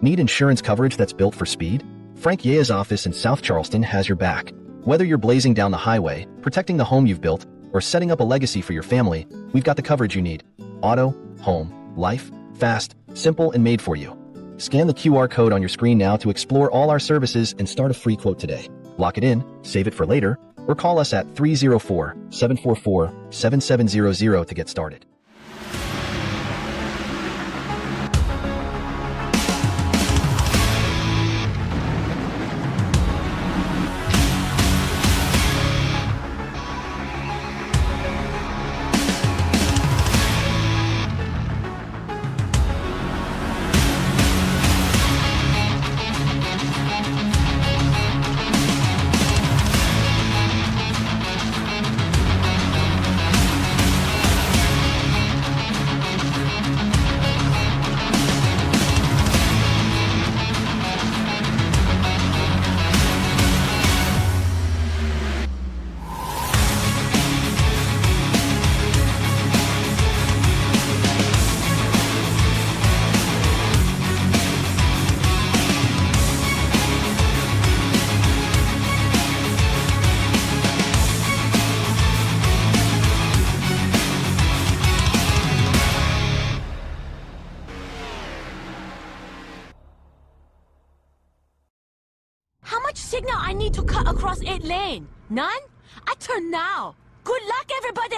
Need insurance coverage that's built for speed? Frank Yea's office in South Charleston has your back. Whether you're blazing down the highway, protecting the home you've built, or setting up a legacy for your family, we've got the coverage you need. Auto, home, life, fast, simple, and made for you. Scan the QR code on your screen now to explore all our services and start a free quote today. Lock it in, save it for later, or call us at 304-744-7700 to get started. How much signal I need to cut across 8 lane? None? I turn now. Good luck, everybody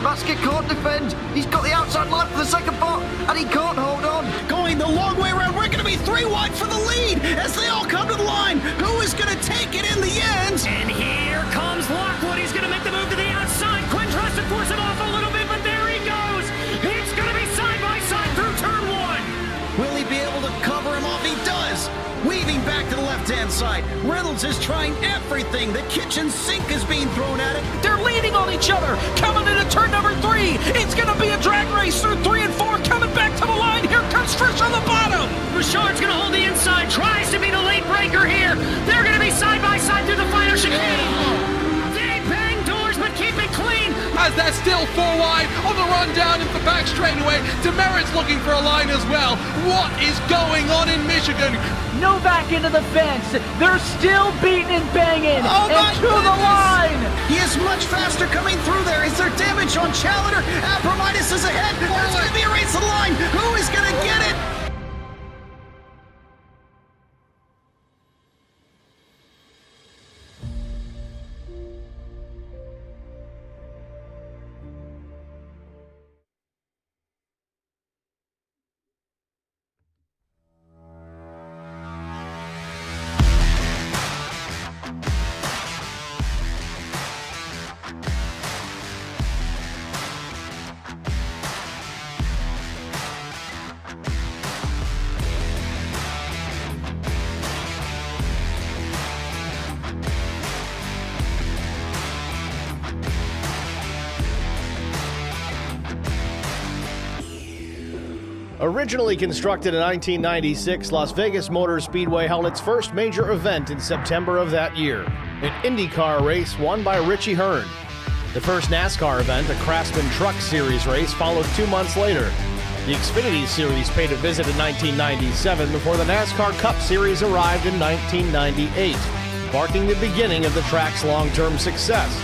Basket can't defend. He's got the outside line for the second part, and he can't hold on. Going the long way around. We're going to be 3 wide for the lead as they all come to the line. Who is going to take it in the end? And here comes Lockwood. He's going to make the move to the outside. Quinn tries to force it off a little bit, but there he goes. It's going to be side by side through turn 1. Will he be able to cover him off? He does. Weaving back to the left-hand side. Reynolds is trying everything. The kitchen sink is being thrown at it. They're leaning on each other. Coming into turn number 3. It's going to be a drag race through 3 and 4. Coming back to the line. Here comes Trish on the bottom. Bouchard's going to hold the inside. Tries to be the late breaker here. They're going to be side by side through the final chicane. They bang doors, but keep it clean. As they're still 4 wide on the run down into the back straightaway. Demerit's looking for a line as well. What is going on in Michigan? Novak into the fence. They're still beating and banging. And to the line. He is much faster coming through there. Is there damage on Challenger? Abramitis is ahead. There's going to be a race to the line. Who is going to get it? Originally constructed in 1996, Las Vegas Motor Speedway held its first major event in September of that year, an IndyCar race won by Richie Hearn. The first NASCAR event, a Craftsman Truck Series race, followed 2 months later. The Xfinity Series paid a visit in 1997 before the NASCAR Cup Series arrived in 1998, marking the beginning of the track's long-term success.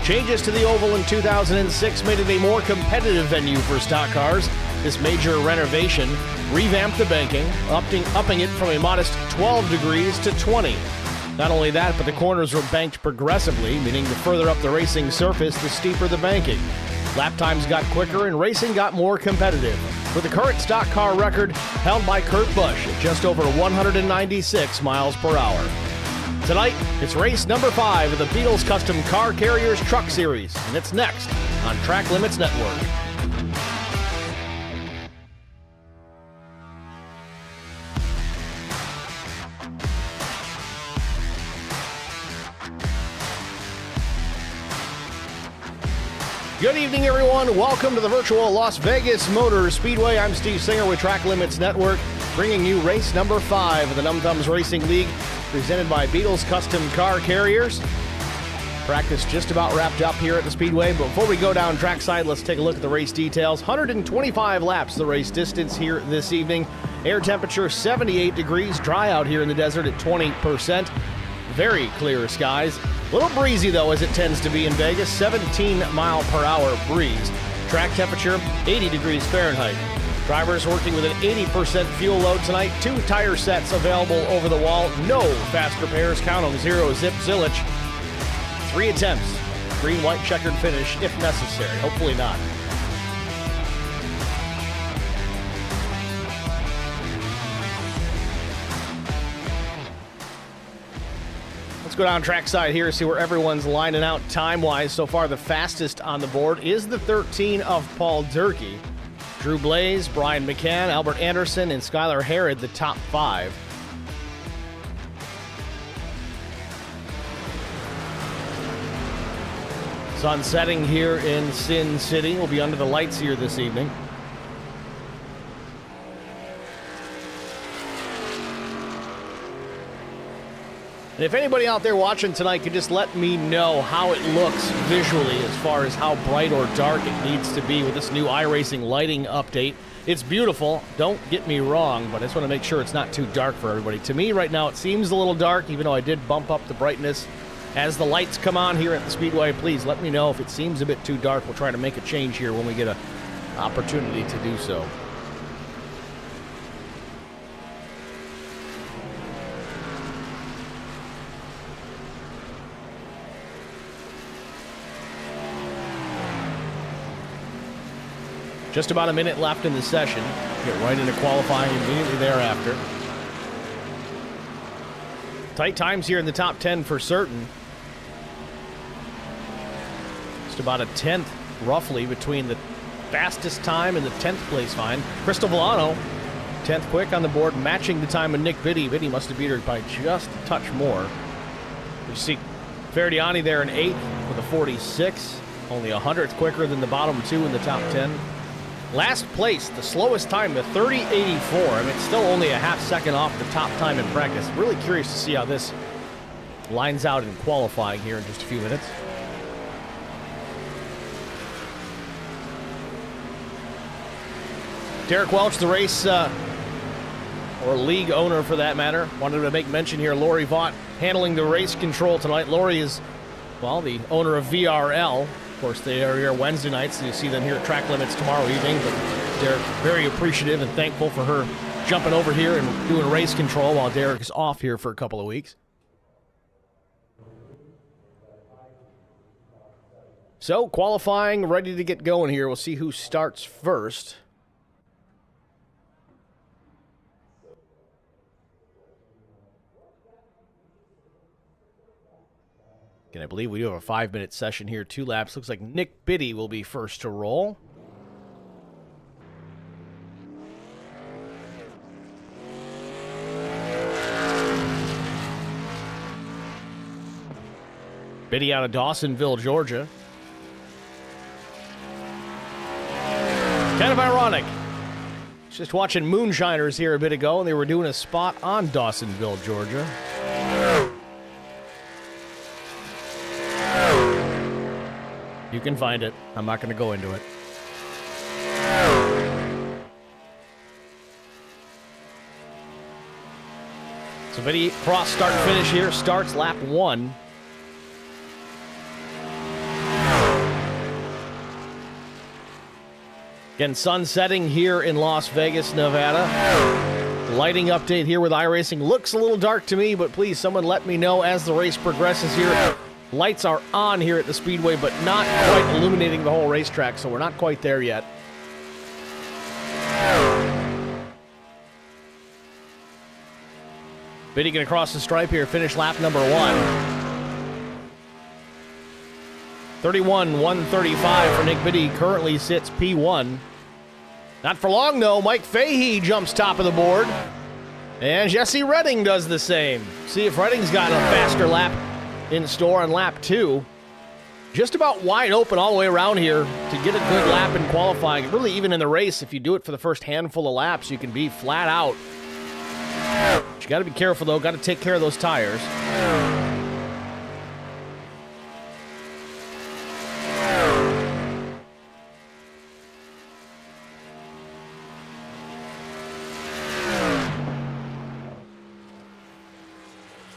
Changes to the oval in 2006 made it a more competitive venue for stock cars. This major renovation revamped the banking, upping it from a modest 12 degrees to 20. Not only that, but the corners were banked progressively, meaning the further up the racing surface, the steeper the banking. Lap times got quicker and racing got more competitive, with the current stock car record held by Kurt Busch at just over 196 miles per hour. Tonight, it's race number 5 of the Beadles Custom Car Carriers Truck Series, and it's next on Track Limits Network. Good evening, everyone. Welcome to the virtual Las Vegas Motor Speedway. I'm Steve Singer with Track Limits Network, bringing you race number 5 of the Num Thumbs Racing League, presented by Beadles Custom Car Carriers. Practice just about wrapped up here at the Speedway, but before we go down trackside, let's take a look at the race details. 125 laps the race distance here this evening. Air temperature 78 degrees, dry out here in the desert at 20%. Very clear skies. A little breezy, though, as it tends to be in Vegas. 17-mile-per-hour breeze. Track temperature, 80 degrees Fahrenheit. Drivers working with an 80% fuel load tonight. 2 tire sets available over the wall. No fast repairs. Count them 0 zip zillage. 3 attempts. Green, white, checkered finish if necessary. Hopefully not. Let's go down trackside here, see where everyone's lining out time-wise. So far, the fastest on the board is the 13 of Paul Durkee. Drew Blaze, Brian McCann, Albert Anderson, and Skylar Harrod, the top 5. Sun setting here in Sin City. We'll be under the lights here this evening. And if anybody out there watching tonight could just let me know how it looks visually as far as how bright or dark it needs to be with this new iRacing lighting update. It's beautiful, don't get me wrong, but I just want to make sure it's not too dark for everybody. To me right now it seems a little dark, even though I did bump up the brightness. As the lights come on here at the Speedway, please let me know if it seems a bit too dark. We'll try to make a change here when we get an opportunity to do so. Just about a minute left in the session. Get right into qualifying immediately thereafter. Tight times here in the top 10 for certain. Just about a 10th, roughly, between the fastest time and the 10th place find. Crystal Volano, 10th quick on the board, matching the time of Nick Biddy. Biddy must have beat her by just a touch more. You see Ferdiani there in 8th with a 46. Only 100th quicker than the bottom 2 in the top 10. Last place, the slowest time, the 30.84. I mean, it's still only a half second off the top time in practice. Really curious to see how this lines out in qualifying here in just a few minutes. Derek Welch, the race, or league owner for that matter, wanted to make mention here. Lori Vaught handling the race control tonight. Lori is, well, the owner of VRL. Of course, they are here Wednesday nights, and you see them here at Track Limits tomorrow evening. But Derek, very appreciative and thankful for her jumping over here and doing race control while Derek is off here for a couple of weeks. So, qualifying, ready to get going here. We'll see who starts first. And I believe we do have a 5-minute session here, 2 laps. Looks like Nick Biddy will be first to roll. Biddy out of Dawsonville, Georgia. Kind of ironic. Just watching Moonshiners here a bit ago, and they were doing a spot on Dawsonville, Georgia. You can find it. I'm not going to go into it. So Biddy cross start finish here. Starts lap 1. Again, sun setting here in Las Vegas, Nevada. Lighting update here with iRacing. Looks a little dark to me, but please, someone let me know as the race progresses here. Lights are on here at the Speedway, but not quite illuminating the whole racetrack, so we're not quite there yet. Biddy gonna cross the stripe here, finish lap number 1. 31-135 for Nick Biddy, currently sits P1. Not for long, though. Mike Fahey jumps top of the board. And Jesse Redding does the same. See if Redding's got a faster lap in store on lap 2. Just about wide open all the way around here to get a good lap in qualifying. Really, even in the race, if you do it for the first handful of laps, you can be flat out. But you got to be careful, though. Got to take care of those tires.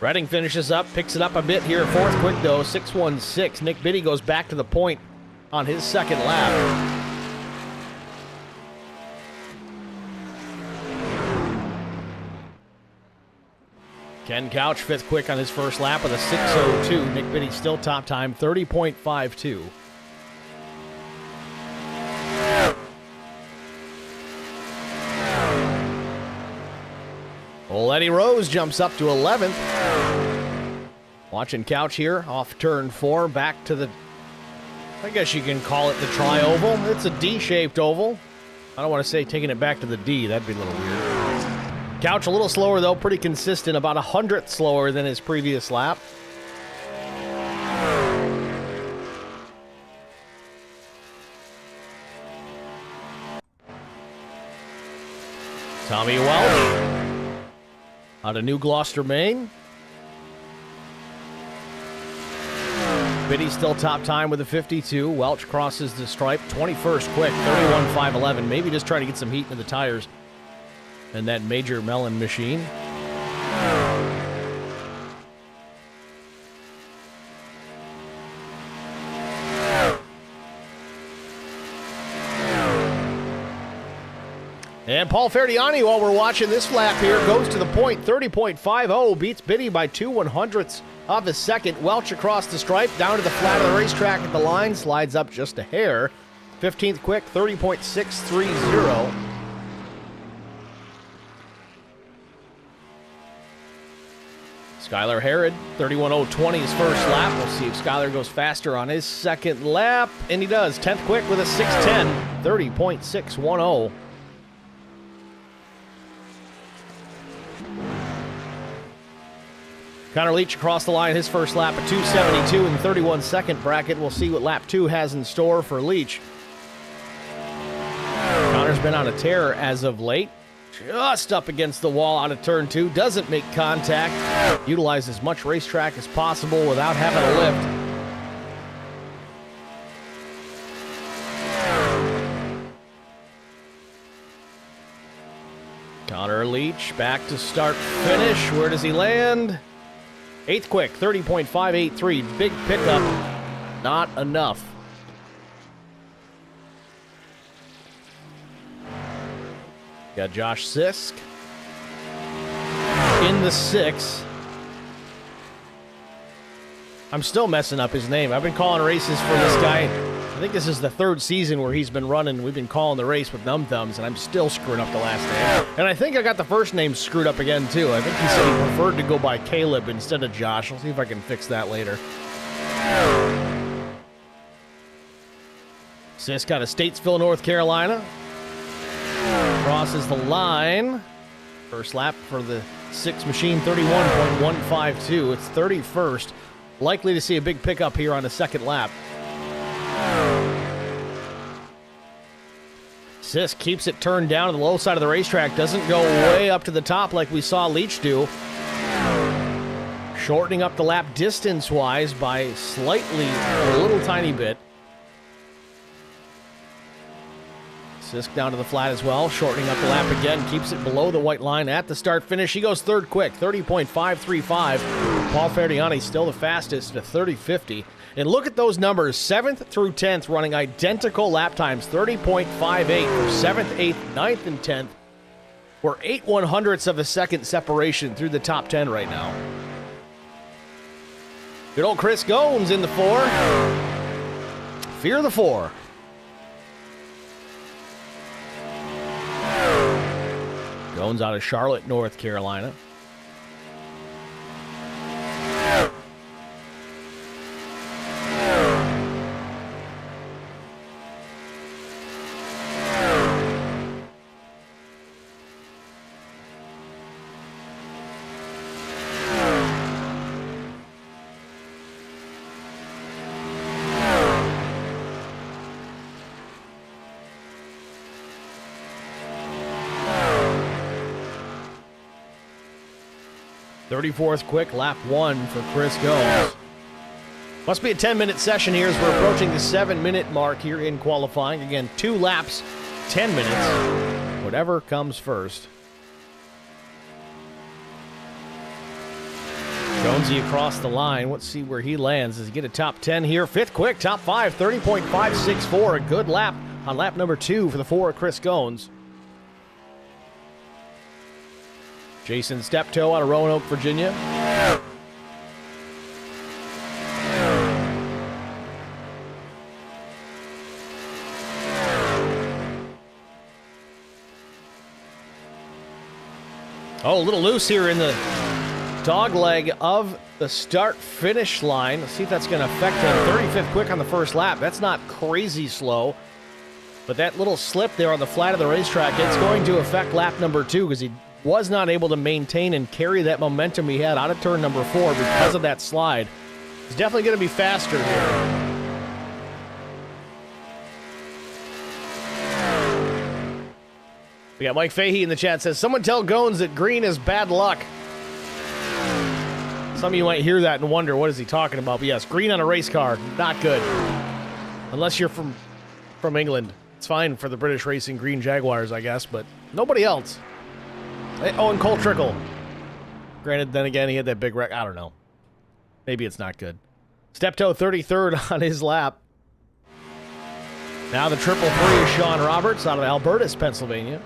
Redding finishes up, picks it up a bit here. 4th quick, though, 6:16. Nick Biddy goes back to the point on his 2nd lap. Ken Couch, 5th quick on his first lap with a 6:02. Nick Biddy still top time, 30.52. Old Eddie Rose jumps up to 11th. Watching Couch here off turn 4, back to the, I guess you can call it the tri-oval. It's a D-shaped oval. I don't want to say taking it back to the D. That'd be a little weird. Couch a little slower, though. Pretty consistent. About 100th slower than his previous lap. Tommy Welch out of New Gloucester, Maine. Biddy still top time with a 52. Welch crosses the stripe, 21st quick, 31.511. Maybe just trying to get some heat into the tires in that Major Melon machine. And Paul Ferdiani, while we're watching this lap here, goes to the point, 30.50, beats Biddy by 2/100ths of a second. Welch across the stripe, down to the flat of the racetrack at the line, slides up just a hair. 15th quick, 30.630. Skylar Herod, 31.020 his first lap. We'll see if Skylar goes faster on his second lap. And he does, 10th quick with a 6:10, 30.610. Connor Leach across the line, his first lap at 2:72 in the 31-second bracket. We'll see what lap 2 has in store for Leach. Connor's been on a tear as of late. Just up against the wall out of turn 2. Doesn't make contact. Utilize as much racetrack as possible without having a lift. Connor Leach back to start finish. Where does he land? 8th quick, 30.583. Big pickup. Not enough. Got Josh Sisk in the 6. I'm still messing up his name. I've been calling races for this guy. I think this is the 3rd season where he's been running. We've been calling the race with numb thumbs, and I'm still screwing up the last name. And I think I got the first name screwed up again, too. I think he said he preferred to go by Caleb instead of Josh. I'll see if I can fix that later. Sisk out of Statesville, North Carolina. Crosses the line. First lap for the 6 machine, 31.152. It's 31st. Likely to see a big pickup here on the second lap. Sisk keeps it turned down to the low side of the racetrack. Doesn't go way up to the top like we saw Leach do. Shortening up the lap distance-wise by slightly, a little tiny bit. Sisk down to the flat as well, shortening up the lap again, keeps it below the white line at the start-finish. He goes third quick, 30.535. Paul Ferdiani still the fastest at 30.50. And look at those numbers, 7th through 10th running identical lap times, 30.58 for 7th, 8th, 9th, and 10th. We're 8/100ths of a second separation through the top 10 right now. Good old Chris Gomes in the 4. Fear the 4. Gomes out of Charlotte, North Carolina. .34th quick, lap 1 for Chris Gomes. Must be a 10-minute session here as we're approaching the 7-minute mark here in qualifying. Again, 2 laps, 10 minutes. Whatever comes first. Jonesy across the line. Let's see where he lands. Does he get a top 10 here? 5th quick, top 5, 30.564. A good lap on lap number 2 for the 4 Chris Gomes. Jason Steptoe out of Roanoke, Virginia. Oh, a little loose here in the dog leg of the start-finish line. Let's see if that's going to affect him. 35th quick on the first lap. That's not crazy slow. But that little slip there on the flat of the racetrack, it's going to affect lap number 2 because he was not able to maintain and carry that momentum he had out of turn number 4 because of that slide. He's definitely going to be faster here. We got Mike Fahey in the chat, says, someone tell Gones that green is bad luck. Some of you might hear that and wonder, what is he talking about? But yes, green on a race car, not good. Unless you're from England. It's fine for the British racing green Jaguars, I guess, but nobody else. Oh, and Cole Trickle. Granted, then again, he had that big wreck. I don't know. Maybe it's not good. Steptoe 33rd on his lap. Now the triple three is Sean Roberts out of Albertus, Pennsylvania.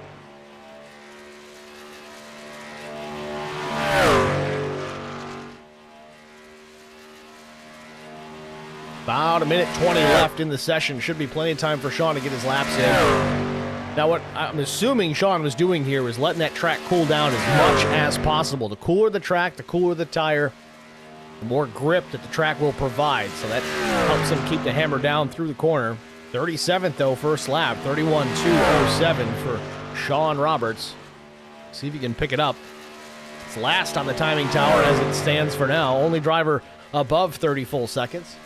About a minute 20 left in the session. Should be plenty of time for Sean to get his laps in. Now, what I'm assuming Sean was doing here was letting that track cool down as much as possible. The cooler the track, the cooler the tire, the more grip that the track will provide. So that helps him keep the hammer down through the corner. 37th, though, first lap. 31.207 for Sean Roberts. See if he can pick it up. It's last on the timing tower as it stands for now. Only driver above 30 full seconds.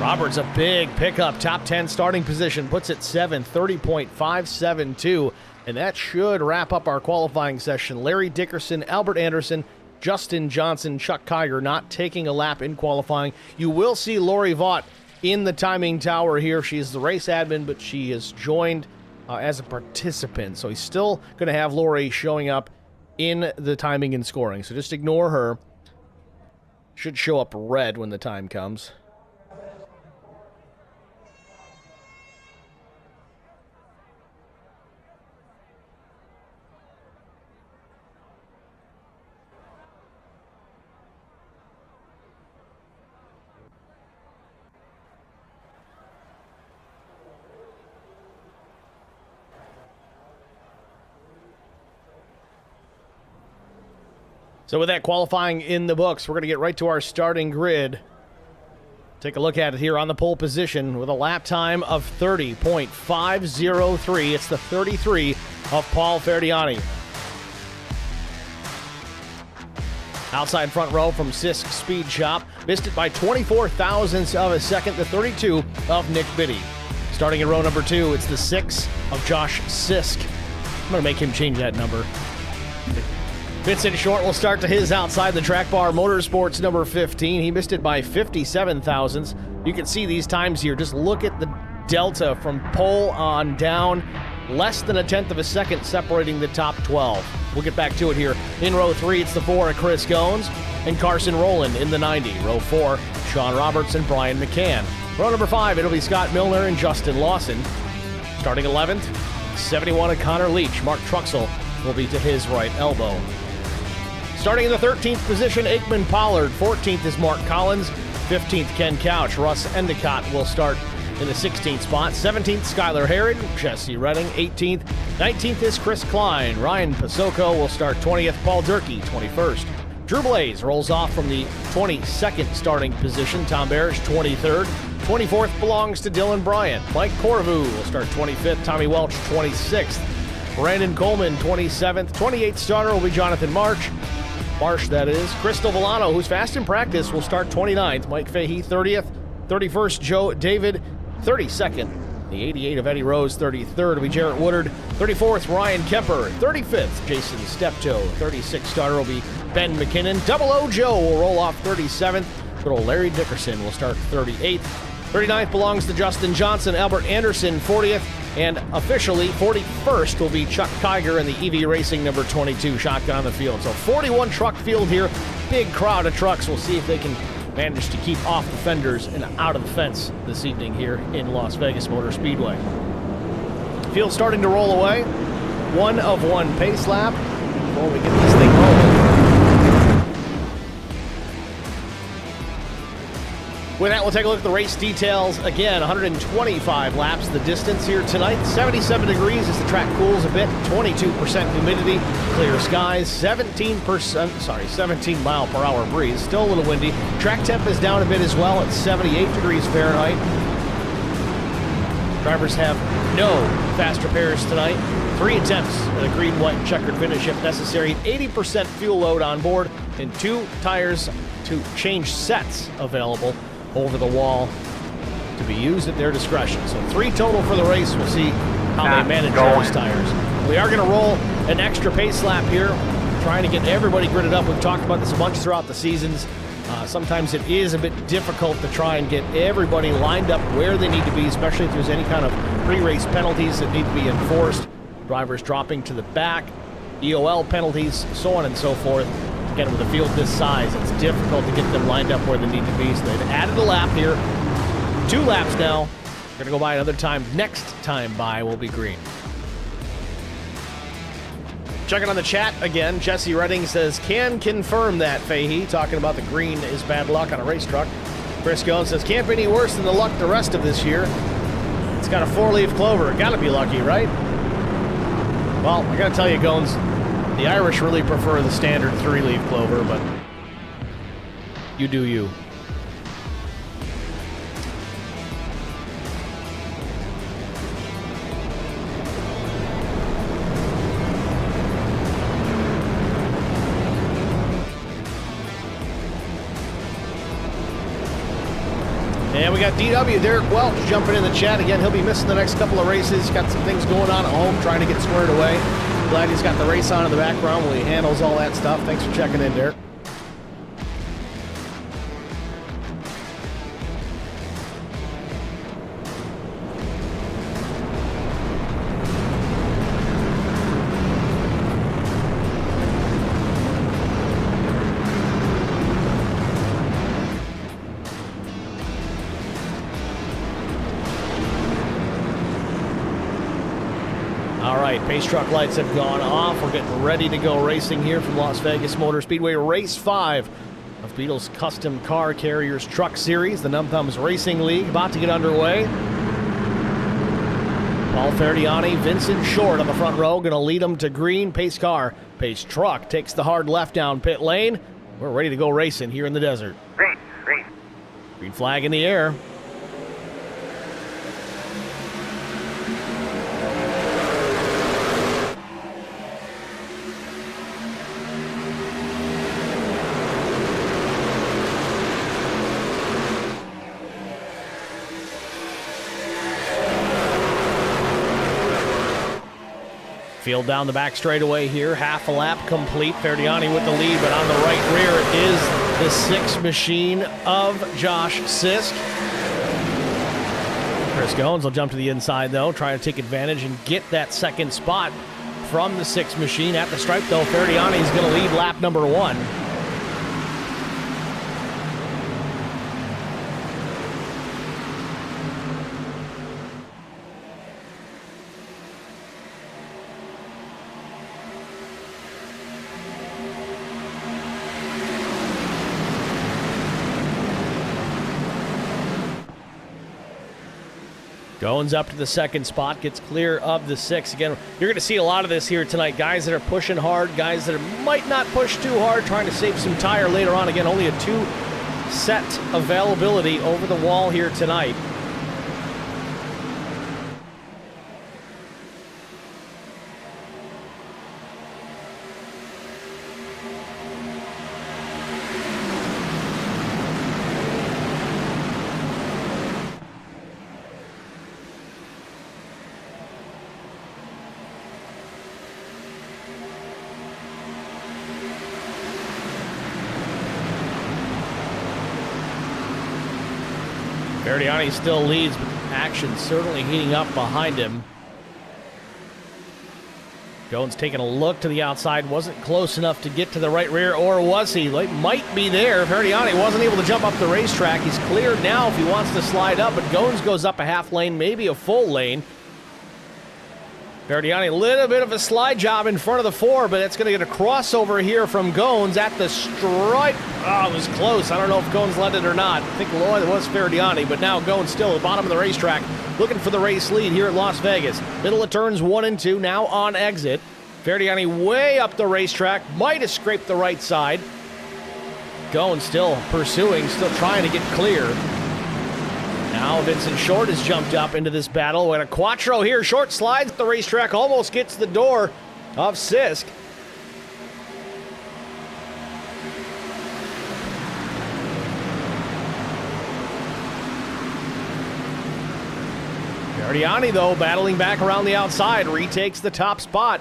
Roberts, a big pickup, top 10 starting position, puts it 7th, 30.572, and that should wrap up our qualifying session. Larry Dickerson, Albert Anderson, Justin Johnson, Chuck Kiger not taking a lap in qualifying. You will see Lori Vaught in the timing tower here. She is the race admin, but she has joined as a participant, so he's still going to have Lori showing up in the timing and scoring, so just ignore her. Should show up red when the time comes. So with that qualifying in the books, we're going to get right to our starting grid. Take a look at it here on the pole position with a lap time of 30.503. It's the 33 of Paul Ferdiani. Outside front row from Sisk Speed Shop. Missed it by 24 thousandths of a second. The 32 of Nick Biddy. Starting in row number 2, it's the 6 of Josh Sisk. I'm going to make him change that number. Vincent Short will start to his outside the track bar. Motorsports number 15. He missed it by 57 thousandths. You can see these times here. Just look at the delta from pole on down. Less than a tenth of a second separating the top 12. We'll get back to it here. In row 3, it's the 4 of Chris Goins and Carson Rowland in the 90. Row 4, Sean Roberts and Brian McCann. Row number 5, it'll be Scott Milner and Justin Lawson. Starting 11th, 71 of Connor Leach. Mark Truxell will be to his right elbow. Starting in the 13th position, Aikman Pollard. 14th is Mark Collins. 15th, Ken Couch. Russ Endicott will start in the 16th spot. 17th, Skylar Herod. Jesse Redding, 18th. 19th is Chris Klein. Ryan Pasoko will start 20th. Paul Durkee, 21st. Drew Blaze rolls off from the 22nd starting position. Tom Barish, 23rd. 24th belongs to Dylan Bryant. Mike Corvu will start 25th. Tommy Welch, 26th. Brandon Coleman, 27th. 28th starter will be Jonathan Marsh, that is. Crystal Villano, who's fast in practice, will start 29th. Mike Fahey, 30th. 31st, Joe David, 32nd. The 88 of Eddie Rose, 33rd, will be Jarrett Woodard. 34th, Ryan Kemper. 35th, Jason Steptoe. 36th starter will be Ben McKinnon. Double O Joe will roll off 37th. Good old Larry Dickerson will start 38th. 39th belongs to Justin Johnson. Albert Anderson, 40th. And officially, 41st will be Chuck Kiger in the EV Racing number 22 shotgun on the field. So 41 truck field here. Big crowd of trucks. We'll see if they can manage to keep off the fenders and out of the fence this evening here in Las Vegas Motor Speedway. Field starting to roll away. 1 of 1 pace lap before we get this thing rolling. With that, we'll take a look at the race details. Again, 125 laps the distance here tonight. 77 degrees as the track cools a bit. 22% humidity. Clear skies. 17 mile per hour breeze. Still a little windy. Track temp is down a bit as well at 78 degrees Fahrenheit. Drivers have no fast repairs tonight. 3 attempts at a green, white, and checkered finish if necessary. 80% fuel load on board and 2 tires to change sets available over the wall to be used at their discretion. So 3 total for the race. We'll see how they manage those tires. We are going to roll an extra pace lap here, trying to get everybody gridded up. We've talked about this a bunch throughout the seasons. Sometimes it is a bit difficult to try and get everybody lined up where they need to be, especially if there's any kind of pre-race penalties that need to be enforced. Drivers dropping to the back, EOL penalties, so on and so forth. Again, with a field this size, it's difficult to get them lined up where they need to be. So they've added a lap here. 2 laps now. We're going to go by another time. Next time by will be green. Checking on the chat again. Jesse Redding says, can confirm that, Fahey. Talking about the green is bad luck on a race truck. Chris Goins says, can't be any worse than the luck the rest of this year. It's got a 4-leaf clover. Gotta be lucky, right? Well, I gotta tell you, Goins, the Irish really prefer the standard 3-leaf clover, but you do you. And we got DW, Derek Welch, jumping in the chat. Again, he'll be missing the next couple of races. Got some things going on at home, trying to get squared away. Glad he's got the race on in the background while he handles all that stuff. Thanks for checking in, Derek. Pace truck lights have gone off. We're getting ready to go racing here from Las Vegas Motor Speedway. Race 5 of Beadles Custom Car Carriers Truck Series, the Num Thumbs Racing League, about to get underway. Paul Ferdiani, Vincent Short on the front row, going to lead them to green. Pace car, pace truck takes the hard left down pit lane. We're ready to go racing here in the desert. Green White flag in the air. Field down the back straightaway here, half a lap complete. Ferdiani with the lead, but on the right rear is the 6 machine of Josh Sisk. Chris Goins will jump to the inside, though, try to take advantage and get that second spot from the 6 machine. At the stripe, though, Ferdiani is going to lead lap number 1. Goins up to the second spot, gets clear of the 6. Again, you're going to see a lot of this here tonight. Guys that are pushing hard, guys that might not push too hard, trying to save some tire later on. Again, only a 2-set availability over the wall here tonight. Ferdiani still leads, but action certainly heating up behind him. Goins taking a look to the outside, wasn't close enough to get to the right rear, or was he? Like, might be there. Ferdiani wasn't able to jump up the racetrack. He's cleared now if he wants to slide up, but Goins goes up a half lane, maybe a full lane. Ferdiani, a little bit of a slide job in front of the 4, but it's going to get a crossover here from Goins at the stripe. Oh, it was close. I don't know if Goins led it or not. I think Lloyd was Ferdiani, but now Goins still at the bottom of the racetrack, looking for the race lead here at Las Vegas. Middle of turns 1 and 2, now on exit. Ferdiani way up the racetrack, might have scraped the right side. Goins still pursuing, still trying to get clear. Now Vincent Short has jumped up into this battle. And a Quattro here. Short slides at the racetrack. Almost gets the door of Sisk. Ferdiani, though, battling back around the outside. Retakes the top spot.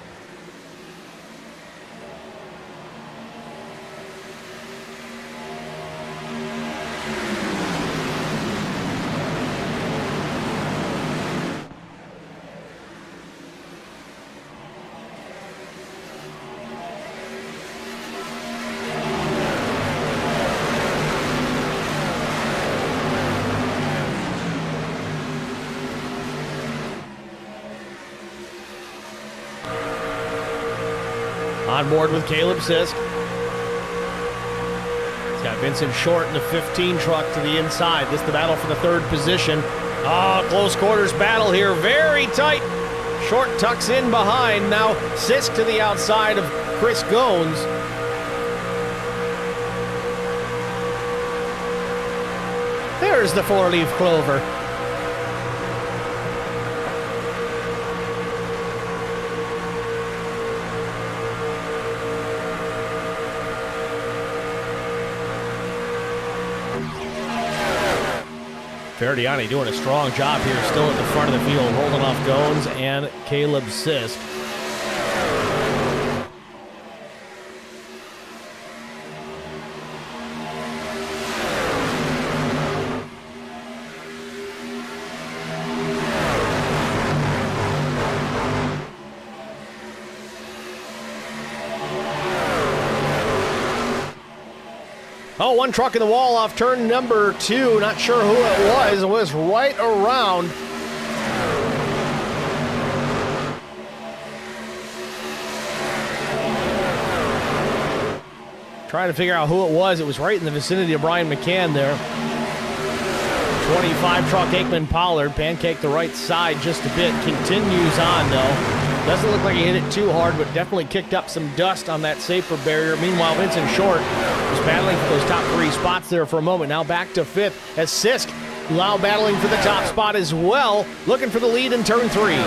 On board with Caleb Sisk. He's got Vincent Short in the 15 truck to the inside. This is the battle for the 3rd position. Oh, close quarters battle here. Very tight. Short tucks in behind. Now Sisk to the outside of Chris Goins. There's the 4-leaf clover. Ferdiani doing a strong job here, still at the front of the field, holding off Goins and Caleb Sisk. Oh, one truck in the wall off turn number 2. Not sure who it was. It was right around. Trying to figure out who it was. It was right in the vicinity of Brian McCann there. 25 truck Aikman Pollard. Pancake the right side just a bit. Continues on, though. Doesn't look like he hit it too hard, but definitely kicked up some dust on that safer barrier. Meanwhile, Vincent Short Was battling for those top 3 spots there for a moment. Now back to 5th as Sisk now battling for the top spot as well, looking for the lead in turn 3.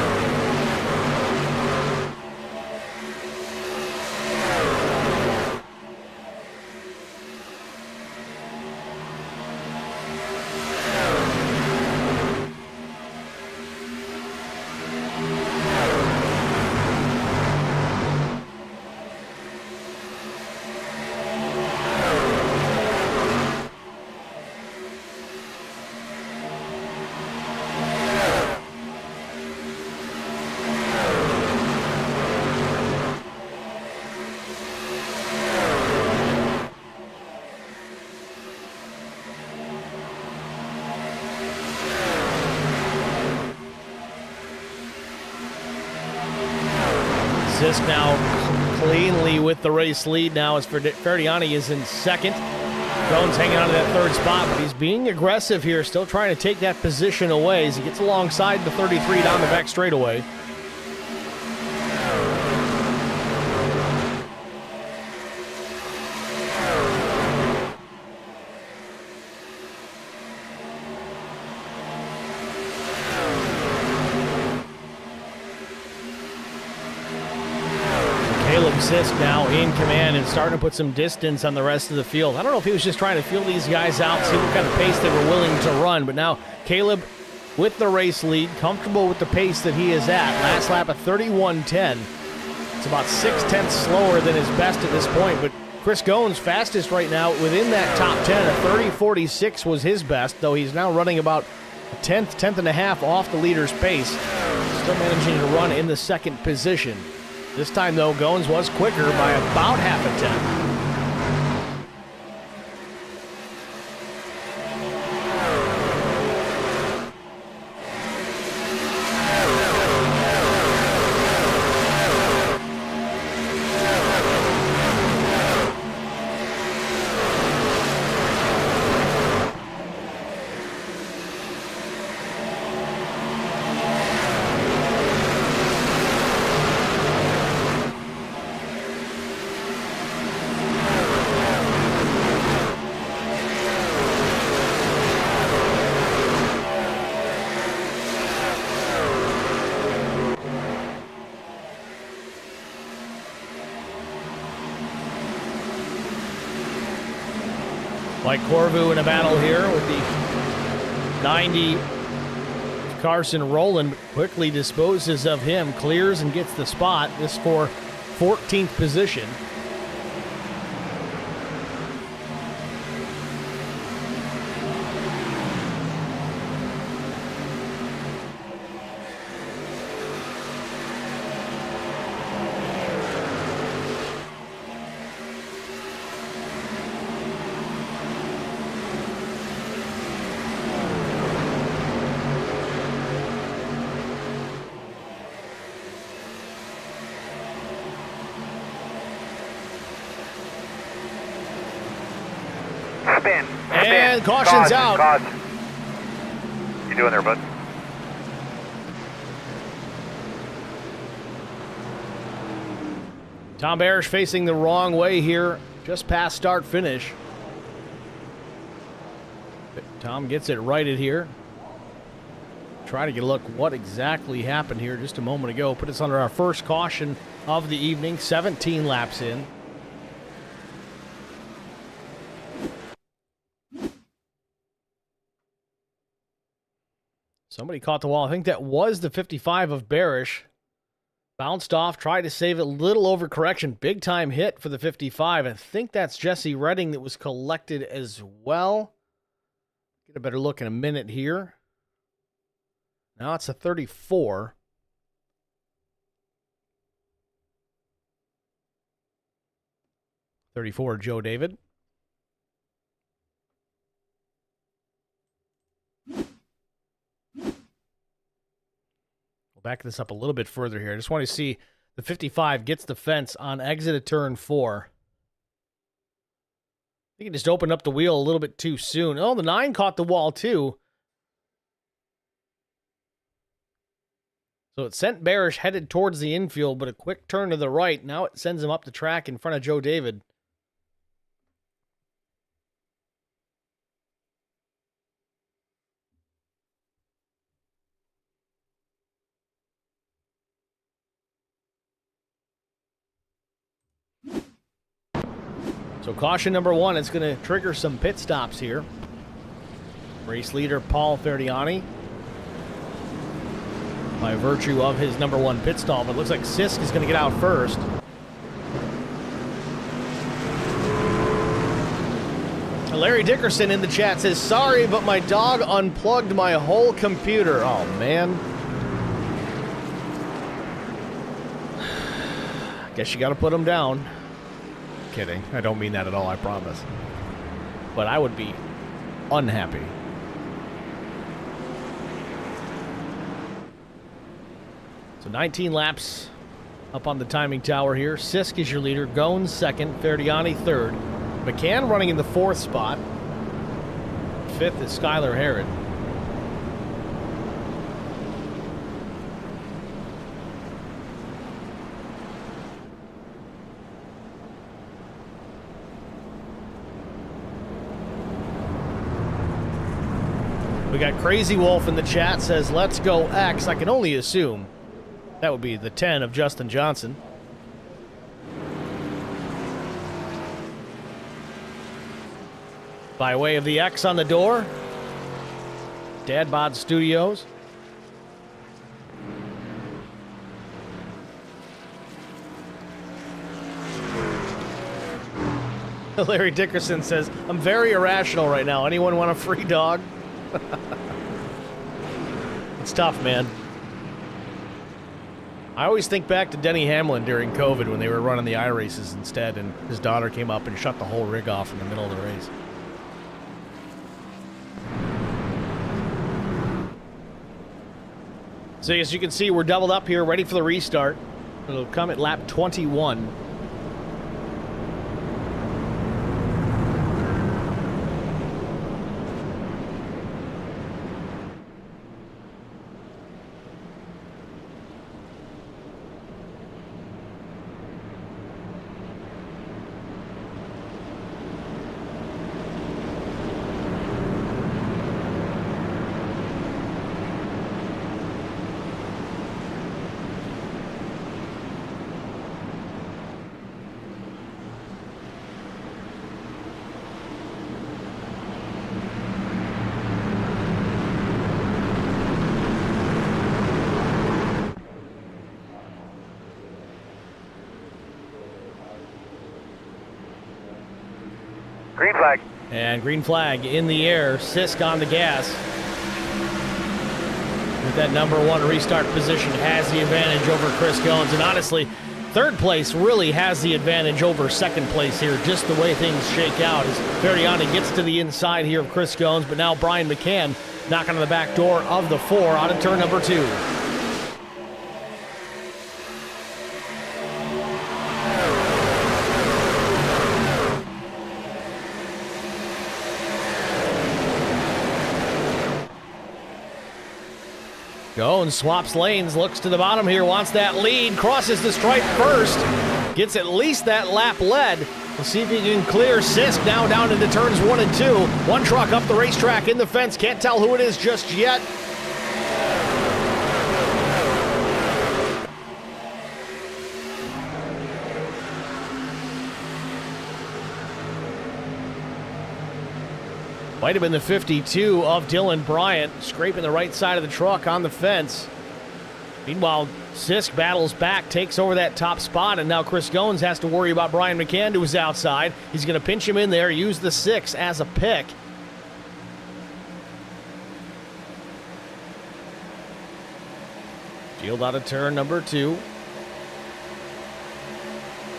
Sisk now cleanly with the race lead now as Ferdiani is in 2nd. Jones hanging on to that 3rd spot, but he's being aggressive here, still trying to take that position away as he gets alongside the 33 down the back straightaway. Sisk now in command and starting to put some distance on the rest of the field. I don't know if he was just trying to feel these guys out, see what kind of pace they were willing to run, but now Caleb with the race lead, comfortable with the pace that he is at. Last lap at 31:10. It's about 6/10 slower than his best at this point, but Chris Goins fastest right now within that top 10. A 30:46 was his best, though he's now running about a tenth and a half off the leader's pace. Still managing to run in the 2nd position. This time, though, Goins was quicker by about half a tenth. Like Corvu in a battle here with the 90. Carson Rowland quickly disposes of him, clears and gets the spot. This for 14th position. Spin. And caution's out. Caution. You doing there, bud? Tom Barish facing the wrong way here, just past start finish. Tom gets it righted here. Try to get a look what exactly happened here just a moment ago. Put us under our first caution of the evening, 17 laps in. Somebody caught the wall. I think that was the 55 of Barish. Bounced off, tried to save it, little overcorrection. Big time hit for the 55. I think that's Jesse Redding that was collected as well. Get a better look in a minute here. Now it's a 34. Joe David. Back this up a little bit further here. I just want to see the 55 gets the fence on exit of turn 4. I think he just opened up the wheel a little bit too soon. Oh, the 9 caught the wall too. So it sent Barish headed towards the infield, but a quick turn to the right. Now it sends him up the track in front of Joe David. So caution number 1, it's going to trigger some pit stops here. Race leader Paul Ferdiani, by virtue of his number 1 pit stop. It looks like Sisk is going to get out first. Larry Dickerson in the chat says, sorry, but my dog unplugged my whole computer. Oh, man. Guess you got to put him down. Kidding. I don't mean that at all, I promise. But I would be unhappy. So 19 laps up on the timing tower here. Sisk is your leader. Gones second. Ferdiani third. McCann running in the 4th spot. 5th is Skylar Herod. We got Crazy Wolf in the chat, says, let's go X. I can only assume that would be the 10 of Justin Johnson. By way of the X on the door, Dad Bod Studios. Larry Dickerson says, I'm very irrational right now. Anyone want a free dog? It's tough, man. I always think back to Denny Hamlin during COVID when they were running the iRaces instead, and his daughter came up and shut the whole rig off in the middle of the race. So as you can see, we're doubled up here, ready for the restart. It'll come at lap 21. Green flag. And green flag in the air. Sisk on the gas. With that number 1 restart position, has the advantage over Chris Goins. And honestly, 3rd place really has the advantage over 2nd place here, just the way things shake out as Ferdiani gets to the inside here of Chris Goins, but now Brian McCann knocking on the back door of the 4 out of turn number 2. Goins swaps lanes, looks to the bottom here, wants that lead, crosses the stripe first, gets at least that lap led. We'll see if he can clear Sisk now down into turns 1 and 2. One truck up the racetrack in the fence, can't tell who it is just yet. Might have been the 52 of Dylan Bryant, scraping the right side of the truck on the fence. Meanwhile, Sisk battles back, takes over that top spot, and now Chris Goins has to worry about Brian McCann to his outside. He's going to pinch him in there, use the 6 as a pick. Field out of turn number 2.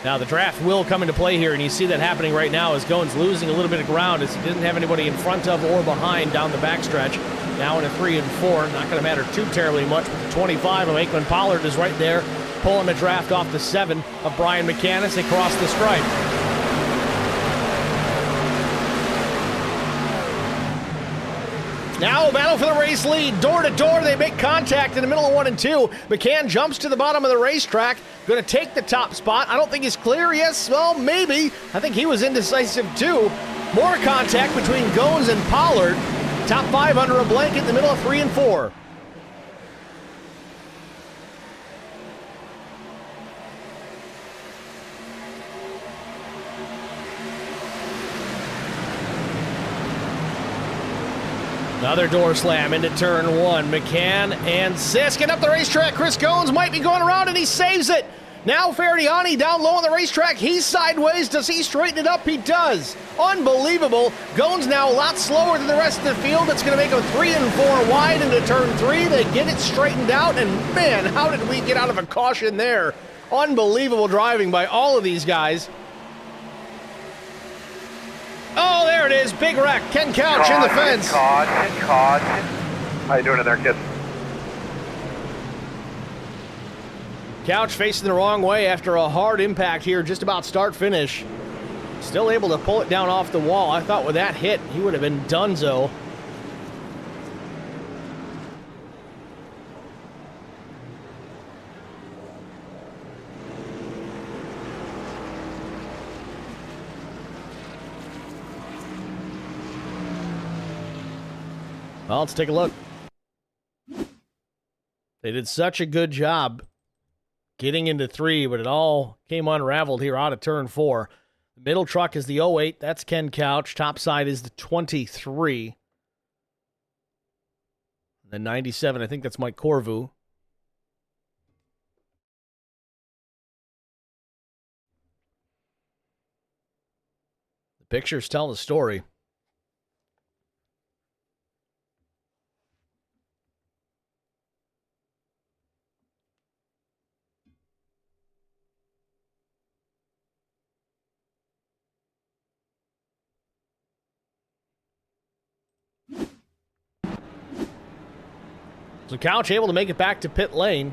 Now the draft will come into play here, and you see that happening right now as Goins losing a little bit of ground as he didn't have anybody in front of or behind down the backstretch. Now in a 3 and 4, not going to matter too terribly much, but the 25 of Aikman Pollard is right there, pulling the draft off the 7 of Brian McCann as they cross the stripe. Now a battle for the race lead. Door to door, they make contact in the middle of 1 and 2. McCann jumps to the bottom of the racetrack. Going to take the top spot. I don't think he's clear. Yes, well, maybe. I think he was indecisive too. More contact between Goins and Pollard. Top 5 under a blanket in the middle of 3 and 4. Another door slam into turn one. McCann and Siskin up the racetrack. Chris Goins might be going around, and he saves it. Now Ferdiani down low on the racetrack. He's sideways. Does he straighten it up? He does. Unbelievable. Goins now a lot slower than the rest of the field. It's going to make him 3 and 4 wide into turn 3. They get it straightened out, and man, how did we get out of a caution there? Unbelievable driving by all of these guys. Oh, there it is. Big wreck. Ken Couch in the fence. Caution. How you doing in there, kid? Couch facing the wrong way after a hard impact here, just about start-finish. Still able to pull it down off the wall. I thought with that hit, he would have been donezo. Well, let's take a look. They did such a good job getting into 3, but it all came unraveled here out of turn 4. The middle truck is the 08. That's Ken Couch. Top side is the 23. The 97, I think that's Mike Corvu. The pictures tell the story. So Couch able to make it back to pit lane.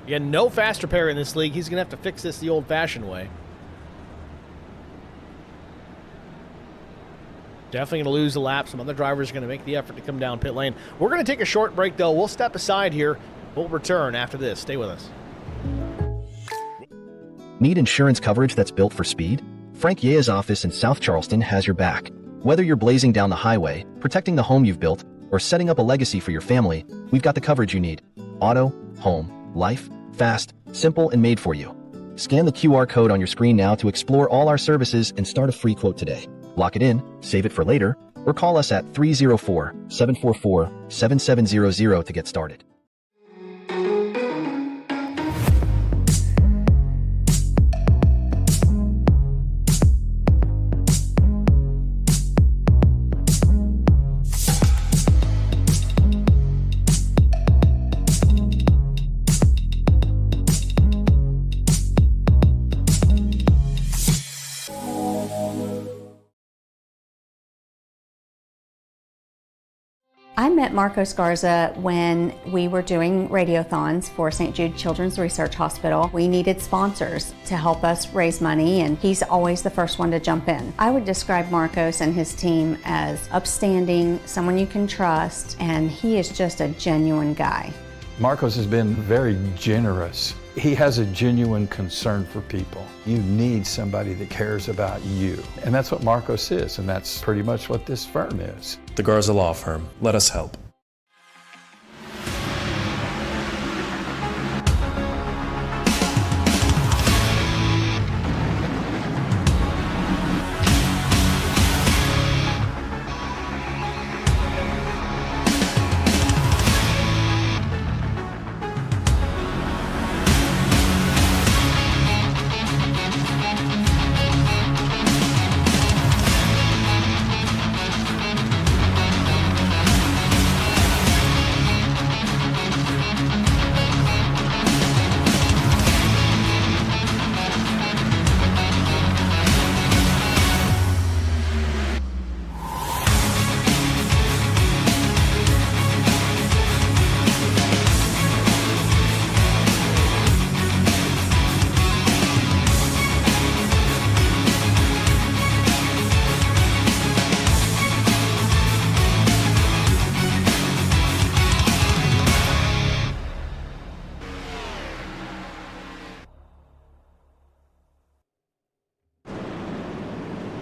Again, no fast repair in this league. He's going to have to fix this the old-fashioned way. Definitely going to lose a lap. Some other drivers are going to make the effort to come down pit lane. We're going to take a short break, though. We'll step aside here. We'll return after this. Stay with us. Need insurance coverage that's built for speed? Frank Yea's office in South Charleston has your back. Whether you're blazing down the highway, protecting the home you've built, or setting up a legacy for your family, we've got the coverage you need. Auto, home, life, fast, simple, and made for you. Scan the QR code on your screen now to explore all our services and start a free quote today. Lock it in, save it for later, or call us at 304-744-7700 to get started. I met Marco Scarza when we were doing radiothons for St. Jude Children's Research Hospital. We needed sponsors to help us raise money, and he's always the first one to jump in. I would describe Marcos and his team as upstanding, someone you can trust, and he is just a genuine guy. Marcos has been very generous. He has a genuine concern for people. You need somebody that cares about you. And that's what Marcos is, and that's pretty much what this firm is. The Garza Law Firm. Let us help.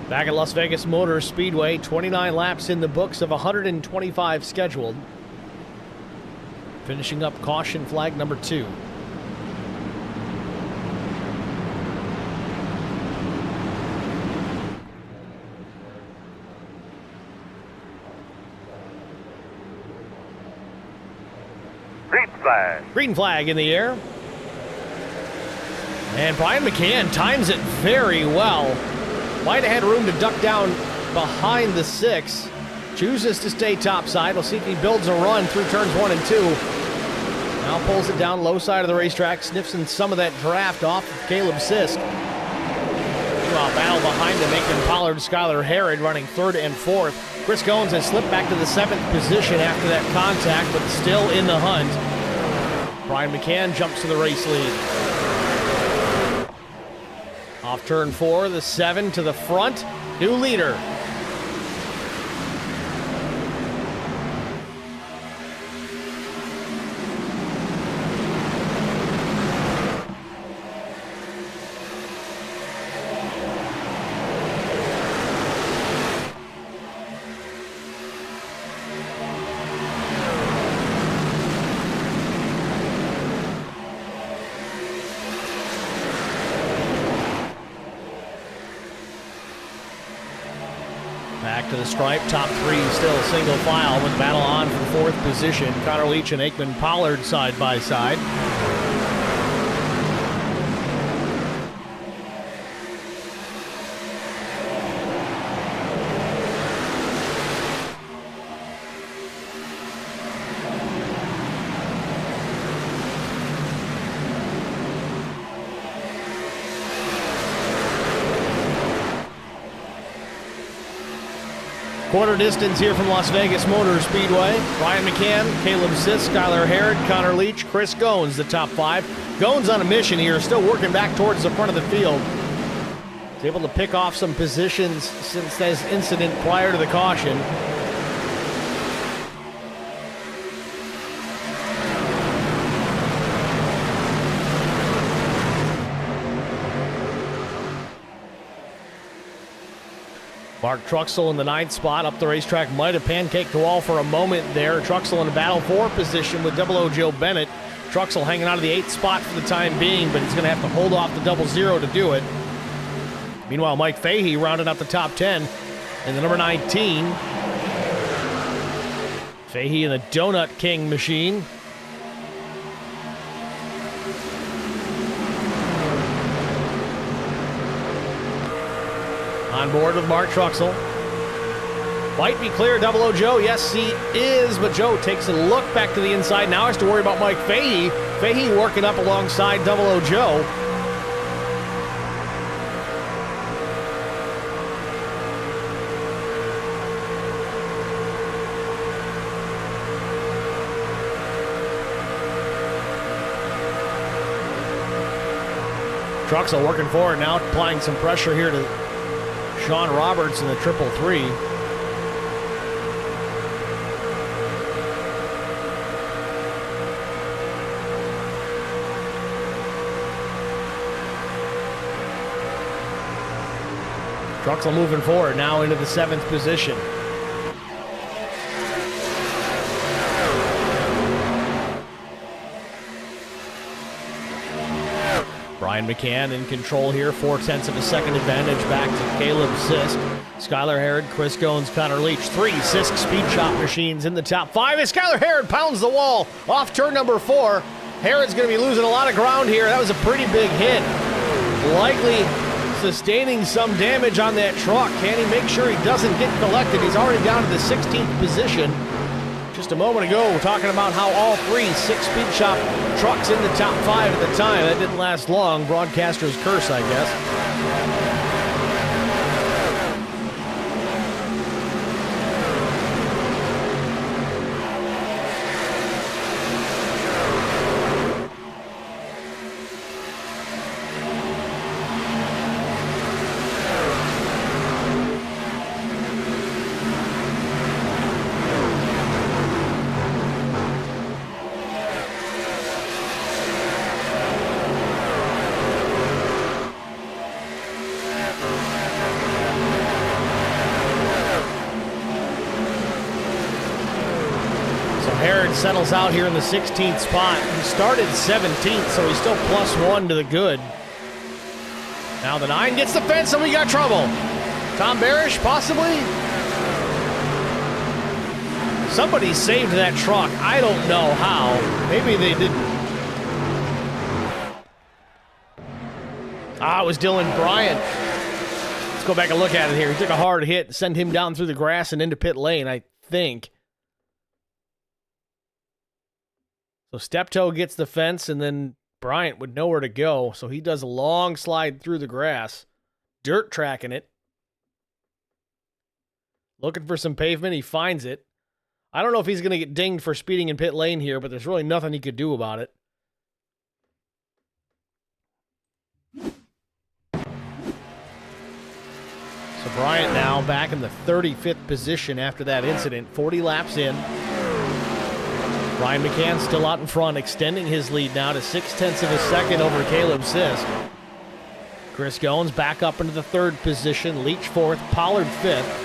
Back at Las Vegas Motor Speedway, 29 laps in the books of 125 scheduled. Finishing up caution flag number 2. Green flag. Green flag in the air. And Brian McCann times it very well. Might have had room to duck down behind the 6. Chooses to stay topside. We'll see if he builds a run through turns 1 and 2. Now pulls it down low side of the racetrack. Sniffs in some of that draft off of Caleb Sisk. Battle behind him. Aikman Pollard, Skylar Herod running 3rd and 4th. Chris Goins has slipped back to the 7th position after that contact, but still in the hunt. Brian McCann jumps to the race lead. Off turn 4, the 7 to the front. New leader. Back to the stripe, top 3 still single file with battle on for the 4th position. Connor Leach and Aikman Pollard side by side. Quarter distance here from Las Vegas Motor Speedway. Brian McCann, Caleb Sisk, Skylar Herod, Connor Leach, Chris Goins, the top 5. Goins on a mission here, still working back towards the front of the field. He's able to pick off some positions since this incident prior to the caution. Mark Truxell in the 9th spot. Up the racetrack, might have pancaked the wall for a moment there. Truxell in a battle for position with 00 Joe Bennett. Truxell hanging out of the 8th spot for the time being, but he's going to have to hold off the 00 to do it. Meanwhile, Mike Fahey rounded out the top 10 in the number 19. Fahey in the Donut King machine. On board with Mark Truxell. Might be clear, 00 Joe. Yes, he is, but Joe takes a look back to the inside. Now has to worry about Mike Fahey. Fahey working up alongside 00 Joe. Truxell working forward now, applying some pressure here to Sean Roberts in the 333. Truxell moving forward now into the 7th position. Brian McCann in control here, 0.4 of a second advantage back to Caleb Sisk. Skylar Herod, Chris Goins, Connor Leach. 3 Sisk speed shot machines in the top 5 as Skylar Herod pounds the wall off turn number 4. Herod's going to be losing a lot of ground here. That was a pretty big hit. Likely sustaining some damage on that truck. Can he make sure he doesn't get collected? He's already down to the 16th position. Just a moment ago, we're talking about how all 3 6-speed shop trucks in the top 5 at the time. That didn't last long. Broadcaster's curse, I guess. Herod settles out here in the 16th spot. He started 17th, so he's still +1 to the good. Now the 9 gets the fence, and we got trouble. Tom Barish, possibly? Somebody saved that truck. I don't know how. Maybe they didn't. It was Dylan Bryant. Let's go back and look at it here. He took a hard hit, sent him down through the grass and into pit lane, I think. So Steptoe gets the fence, and then Bryant would know where to go, so he does a long slide through the grass, dirt tracking it. Looking for some pavement, he finds it. I don't know if he's going to get dinged for speeding in pit lane here, but there's really nothing he could do about it. So Bryant now back in the 35th position after that incident, 40 laps in. Ryan McCann still out in front, extending his lead now to 0.6 of a second over Caleb Sisk. Chris Goins back up into the 3rd position, Leach 4th, Pollard 5th.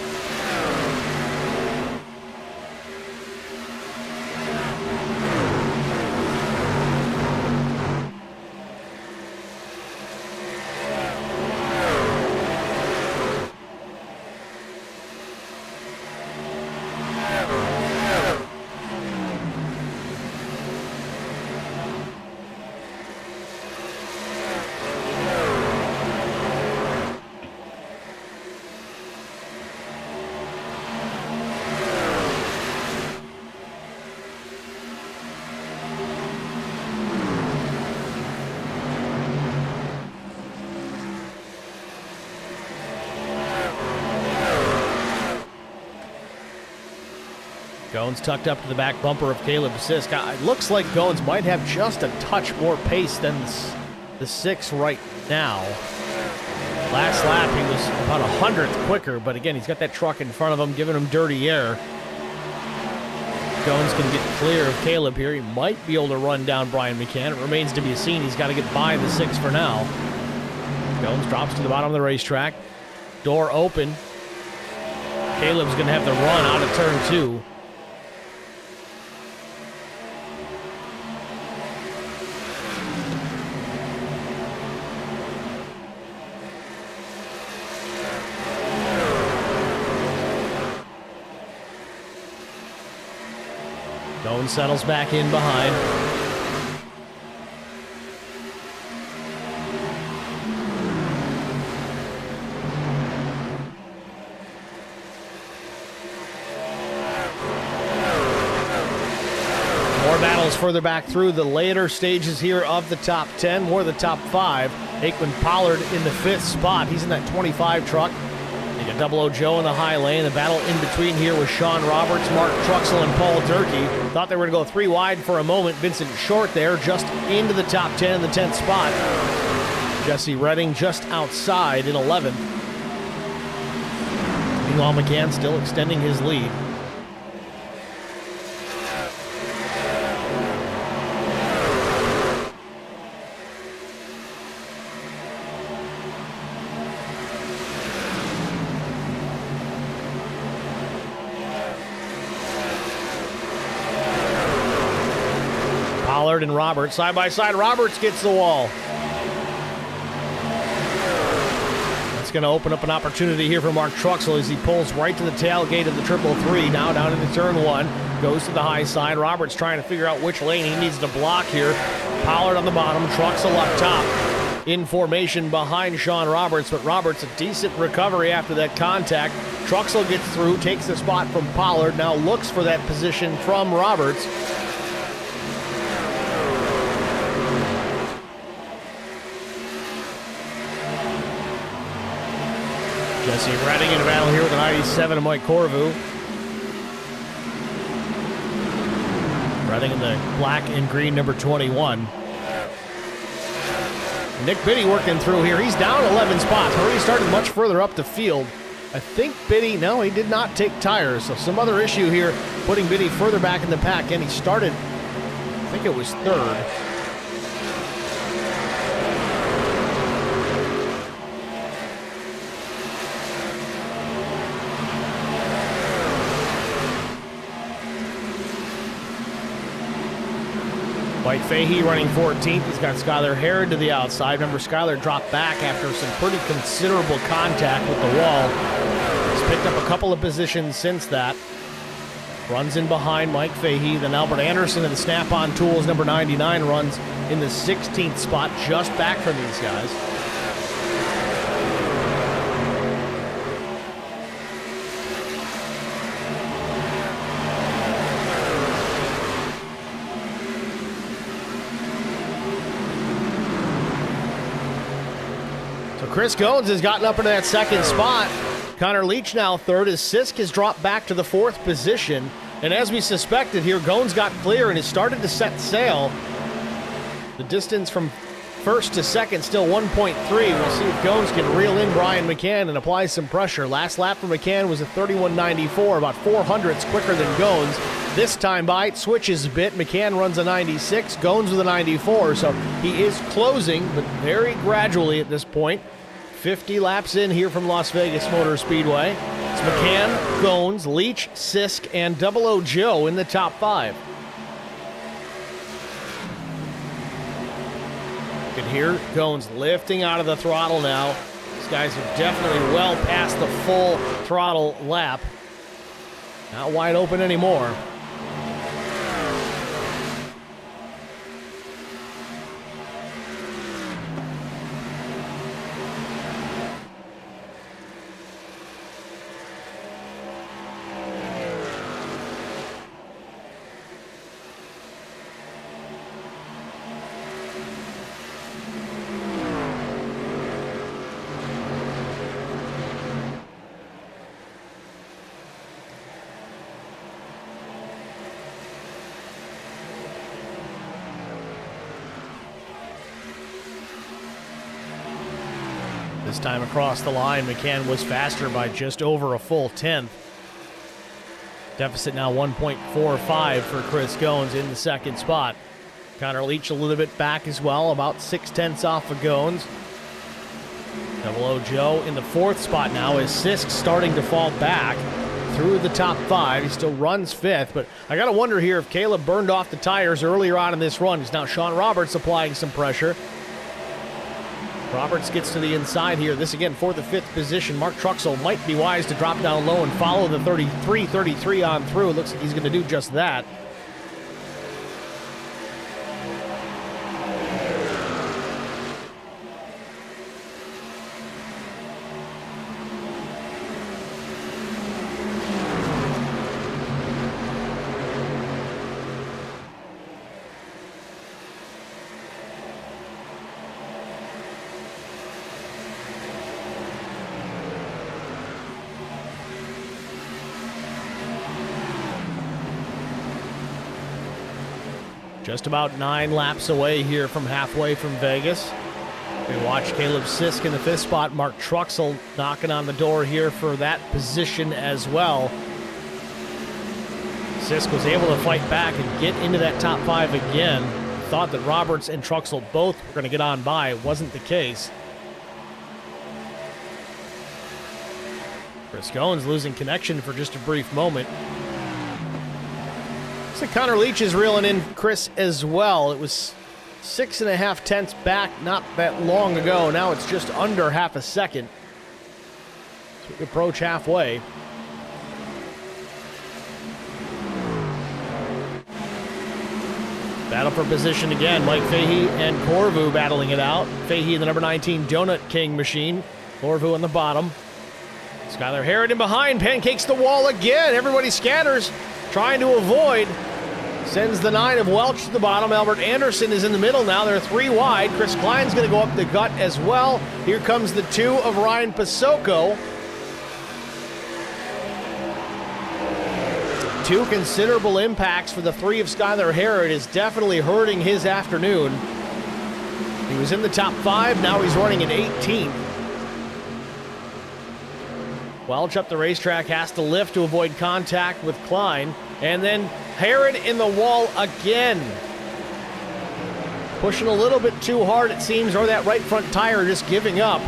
Goins tucked up to the back bumper of Caleb Sisk. It looks like Goins might have just a touch more pace than the 6 right now. Last lap, he was about 100th quicker, but again, he's got that truck in front of him, giving him dirty air. Goins can get clear of Caleb here. He might be able to run down Brian McCann. It remains to be seen. He's got to get by the 6 for now. Goins drops to the bottom of the racetrack. Door open. Caleb's going to have to run out of turn 2. Goins settles back in behind. More battles further back through the later stages here of the top 10, more the top 5. Aikman Pollard in the 5th spot. He's in that 25 truck. You got Double O Joe in the high lane. The battle in between here was Sean Roberts, Mark Truxell, and Paul Durkee. Thought they were going to go 3 wide for a moment. Vincent Short there, just into the top 10 in the 10th spot. Jesse Redding just outside in 11th. Meanwhile, McCann still extending his lead. Pollard and Roberts side by side. Roberts gets the wall. That's going to open up an opportunity here for Mark Truxell as he pulls right to the tailgate of the 333. Now down into turn 1. Goes to the high side. Roberts trying to figure out which lane he needs to block here. Pollard on the bottom. Truxell up top. In formation behind Sean Roberts, but Roberts a decent recovery after that contact. Truxell gets through, takes the spot from Pollard. Now looks for that position from Roberts. Jesse Redding in a battle here with an 97 of Mike Corvu. Redding in the black and green number 21. Nick Biddy working through here. He's down 11 spots. Already started much further up the field. I think Biddy, no, he did not take tires. So some other issue here, putting Biddy further back in the pack. And he started, I think it was 3rd. White Fahey running 14th. He's got Skylar Herod to the outside. Remember, Skylar dropped back after some pretty considerable contact with the wall. He's picked up a couple of positions since that. runs in behind Mike Fahey. Then Albert Anderson of the Snap-on Tools, number 99, runs in the 16th spot, just back from these guys. So Chris Goins has gotten up into that second spot. Connor Leach now third as Sisk has dropped back to the fourth position. And as we suspected here, Goins got clear and has started to set sail. The distance from first to second still 1.3. We'll see if Goins can reel in Brian McCann and apply some pressure. Last lap for McCann was a 31.94, about 400ths quicker than Goins. This time by it switches a bit. McCann runs a 96, Goins with a 94, so he is closing, but very gradually at this point. 50 laps in here from Las Vegas Motor Speedway. It's McCann, Goins, Leach, Sisk, and 00 Joe in the top 5. You can hear Goins lifting out of the throttle now. These guys are definitely well past the full throttle lap. Not wide open anymore. This time across the line, McCann was faster by just over a full 10th. Deficit now 1.45 for Chris Goins in the second spot. Connor Leach a little bit back as well, about 0.6 off of Goins. 00 Joe in the fourth spot now as Sisk starting to fall back through the top 5. He still runs 5th, but I got to wonder here if Caleb burned off the tires earlier on in this run. He's now Sean Roberts applying some pressure. Roberts gets to the inside here. This again for the 5th position. Mark Truxell might be wise to drop down low and follow the 33 on through. It looks like he's going to do just that. Just about 9 laps away here from halfway from Vegas. We watch Caleb Sisk in the 5th spot. Mark Truxell knocking on the door here for that position as well. Sisk was able to fight back and get into that top 5 again. Thought that Roberts and Truxell both were going to get on by. It wasn't the case. Chris Goins losing connection for just a brief moment. So Connor Leach is reeling in Chris as well. It was 6.5 back not that long ago. Now it's just under half a second. So we approach halfway. Battle for position again. Mike Fahey and Corvu battling it out. Fahey, the number 19 Donut King machine. Corvu on the bottom. Skylar Harrod in behind. Pancakes the wall again. Everybody scatters, trying to avoid. Sends the 9 of Welch to the bottom. Albert Anderson is in the middle now. They're 3 wide. Chris Klein's going to go up the gut as well. Here comes the 2 of Ryan Pasoko. 2 considerable impacts for the 3 of Skylar Harrod is definitely hurting his afternoon. He was in the top 5. Now he's running at 18th. Welch up the racetrack has to lift to avoid contact with Klein. And then Harrod in the wall again. Pushing a little bit too hard, it seems, or that right front tire just giving up.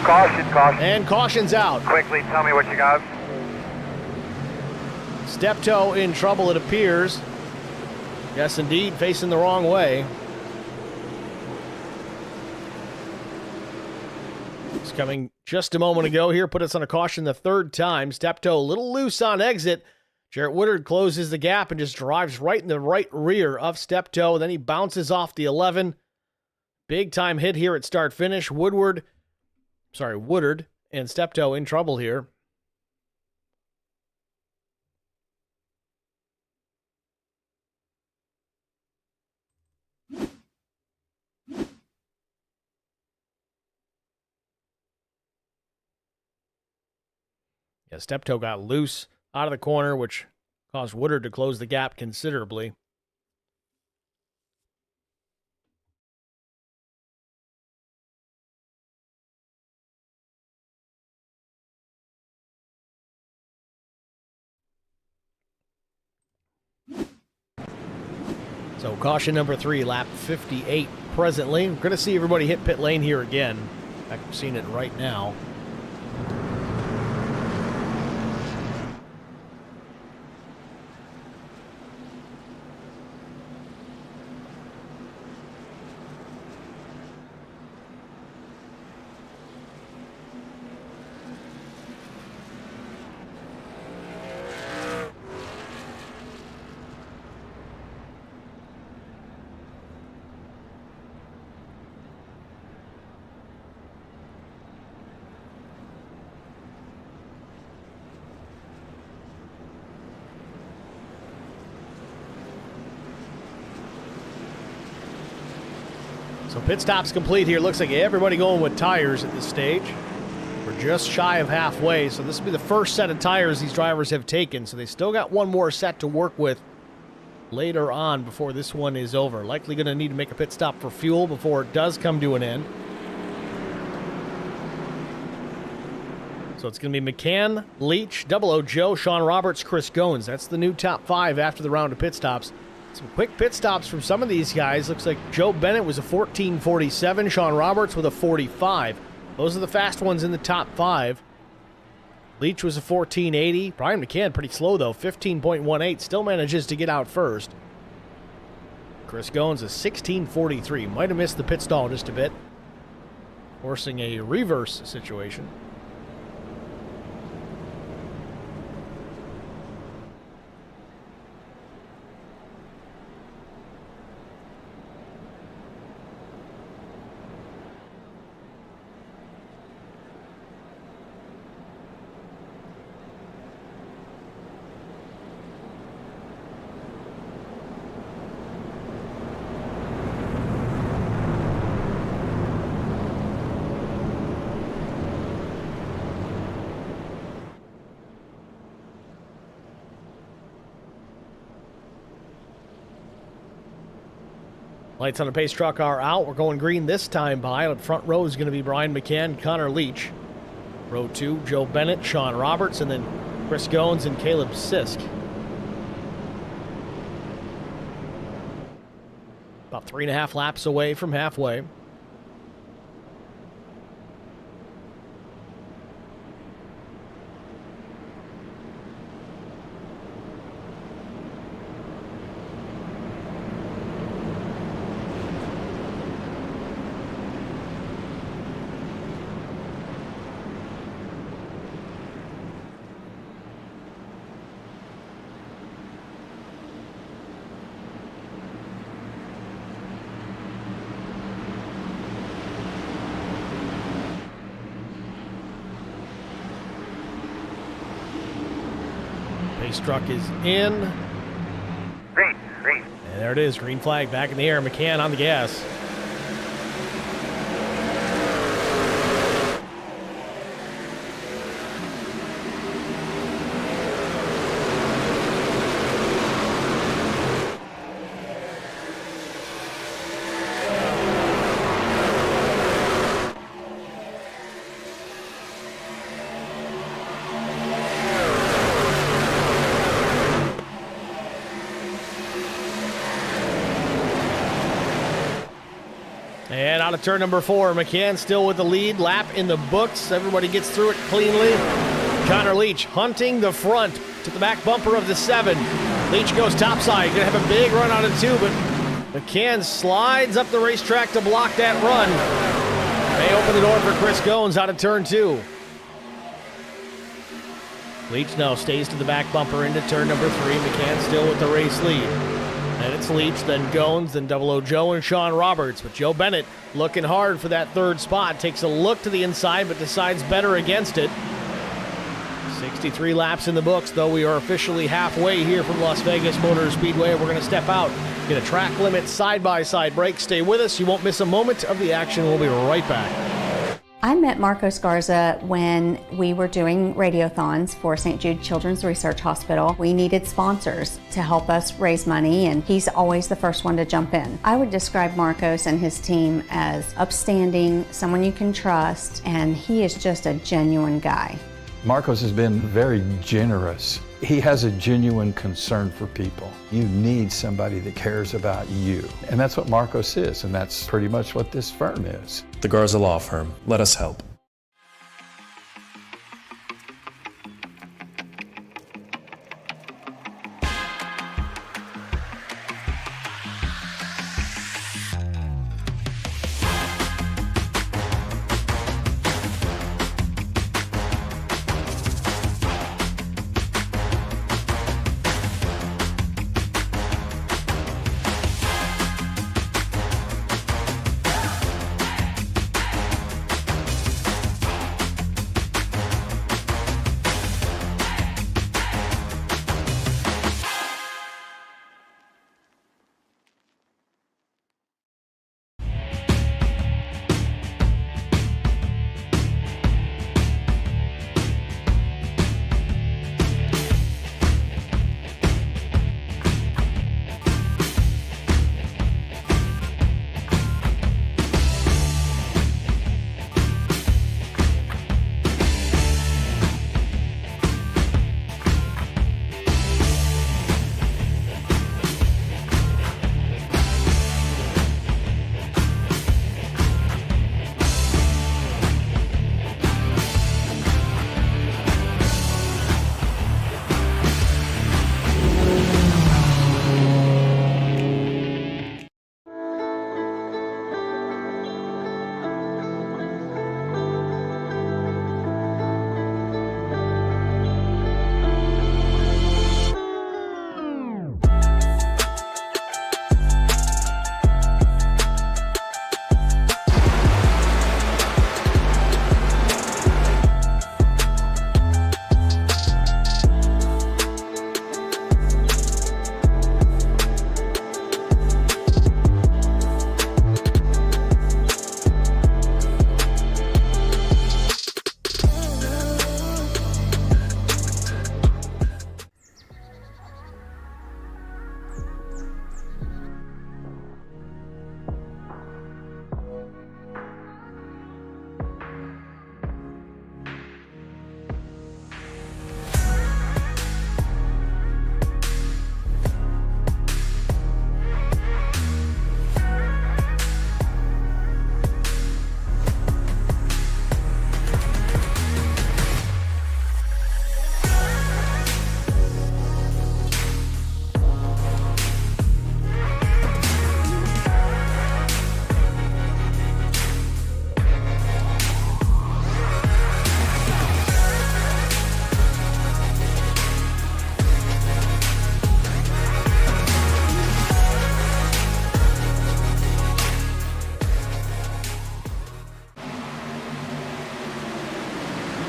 Caution. And caution's out. Quickly, tell me what you got. Steptoe in trouble, it appears. Yes, indeed, facing the wrong way. It's coming just a moment ago here, put us on a caution the 3rd time. Steptoe a little loose on exit. Jarrett Woodard closes the gap and just drives right in the right rear of Steptoe. Then he bounces off the 11. Big time hit here at start finish. Woodard and Steptoe in trouble here. Yeah, Steptoe got loose out of the corner, which caused Woodard to close the gap considerably. So caution number 3, lap 58 presently. We're going to see everybody hit pit lane here again. In fact, we're seeing it right now. So pit stop's complete here. Looks like everybody going with tires at this stage. We're just shy of halfway, so this will be the first set of tires these drivers have taken. So they still got one more set to work with later on before this one is over. Likely going to need to make a pit stop for fuel before it does come to an end. So it's going to be McCann, Leach, Double O Joe, Sean Roberts, Chris Goins. That's the new top 5 after the round of pit stops. Some quick pit stops from some of these guys. Looks like Joe Bennett was a 14:47. Sean Roberts with a 45. Those are the fast ones in the top 5. Leach was a 14:80. Brian McCann, pretty slow though, 15.18. Still manages to get out first. Chris Goins, a 16:43. Might have missed the pit stall just a bit, forcing a reverse situation. Lights on the pace truck are out. We're going green this time by. The front row is going to be Brian McCann, Connor Leach. Row 2, Joe Bennett, Sean Roberts, and then Chris Goins and Caleb Sisk. About 3.5 laps away from halfway. Pace truck is in. Green. And there it is, green flag back in the air. McCann on the gas. And out of turn number 4, McCann still with the lead. Lap in the books. Everybody gets through it cleanly. Connor Leach hunting the front to the back bumper of the 7. Leach goes topside. Going to have a big run out of 2, but McCann slides up the racetrack to block that run. May open the door for Chris Goins out of turn 2. Leach now stays to the back bumper into turn number 3. McCann still with the race lead. And it's Leach, then Jones, then 00 Joe and Sean Roberts. But Joe Bennett looking hard for that third spot. Takes a look to the inside, but decides better against it. 63 laps in the books, though we are officially halfway here from Las Vegas Motor Speedway. We're going to step out, get a track limit side-by-side break. Stay with us. You won't miss a moment of the action. We'll be right back. I met Marco Scarza when we were doing radiothons for St. Jude Children's Research Hospital. We needed sponsors to help us raise money, and he's always the first one to jump in. I would describe Marcos and his team as upstanding, someone you can trust, and he is just a genuine guy. Marcos has been very generous. He has a genuine concern for people. You need somebody that cares about you. And that's what Marcos is, and that's pretty much what this firm is. The Garza Law Firm. Let us help.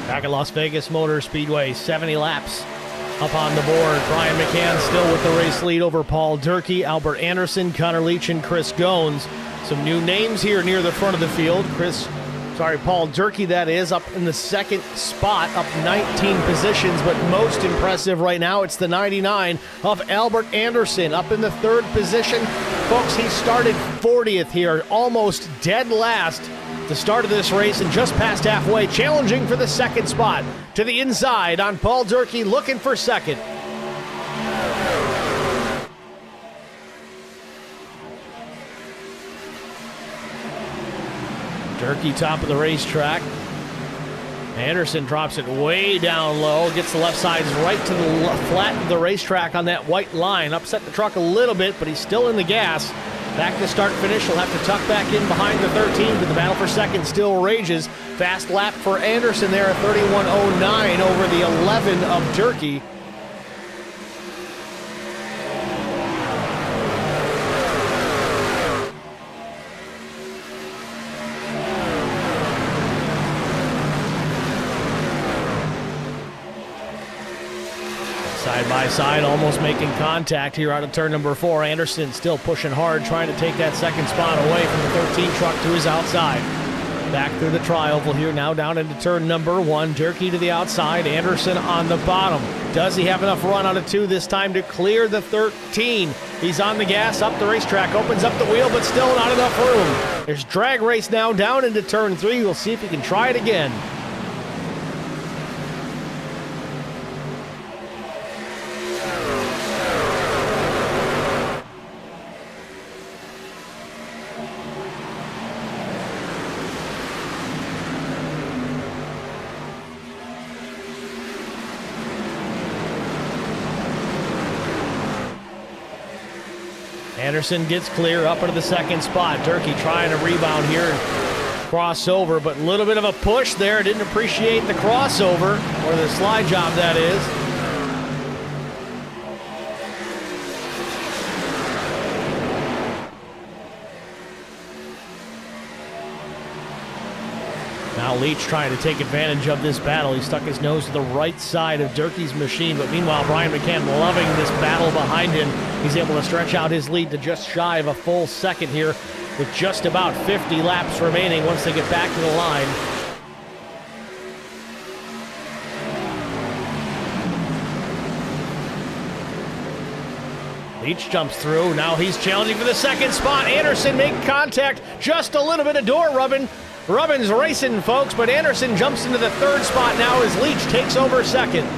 Back at Las Vegas Motor Speedway, 70 laps up on the board. Brian McCann still with the race lead over Paul Durkee, Albert Anderson, Connor Leach, and Chris Goins. Some new names here near the front of the field. Paul Durkee, that is, up in the second spot, up 19 positions, but most impressive right now, it's the 99 of Albert Anderson, up in the third position. Folks, he started 40th here, almost dead last the start of this race and just past halfway, challenging for the second spot. To the inside on Paul Durkee, looking for second. Durkee top of the racetrack. Anderson drops it way down low, gets the left sides right to the flat of the racetrack on that white line. Upset the truck a little bit, but he's still in the gas. Back to start finish. He'll have to tuck back in behind the 13, but the battle for second still rages. Fast lap for Anderson there at 31.09 over the 11 of Durkee. Side by side, almost making contact here out of turn number 4. Anderson still pushing hard, trying to take that second spot away from the 13 truck to his outside. Back through the tri-oval here, now down into turn number 1. Durkee to the outside, Anderson on the bottom. Does he have enough run out of 2 this time to clear the 13? He's on the gas, up the racetrack, opens up the wheel, but still not enough room. There's drag race now down into turn 3. We'll see if he can try it again. Anderson gets clear up into the second spot. Durkee trying to rebound here and cross over, but a little bit of a push there. Didn't appreciate the crossover, or the slide job, that is. Now Leach trying to take advantage of this battle. He stuck his nose to the right side of Durkee's machine, but meanwhile Brian McCann loving this battle behind him. He's able to stretch out his lead to just shy of a full second here with just about 50 laps remaining once they get back to the line. Leach jumps through. Now he's challenging for the second spot. Anderson making contact. Just a little bit of door rubbing. Rubbin's racing, folks, but Anderson jumps into the third spot now as Leach takes over second.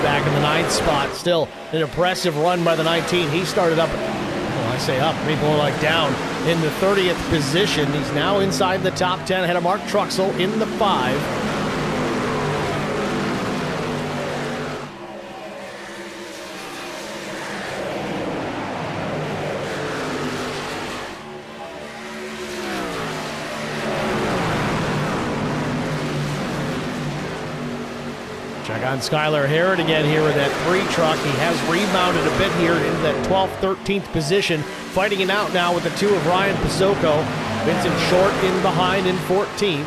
Back in the 9th spot. Still an impressive run by the 19. He started up, well, I say up, maybe more like down, in the 30th position. He's now inside the top 10 ahead of Mark Truxell in the 5. Check on Skylar Herod again here with that 3 truck. He has rebounded a bit here into that 12th, 13th position. Fighting it out now with the 2 of Ryan Pasoko. Vincent Short in behind in 14th.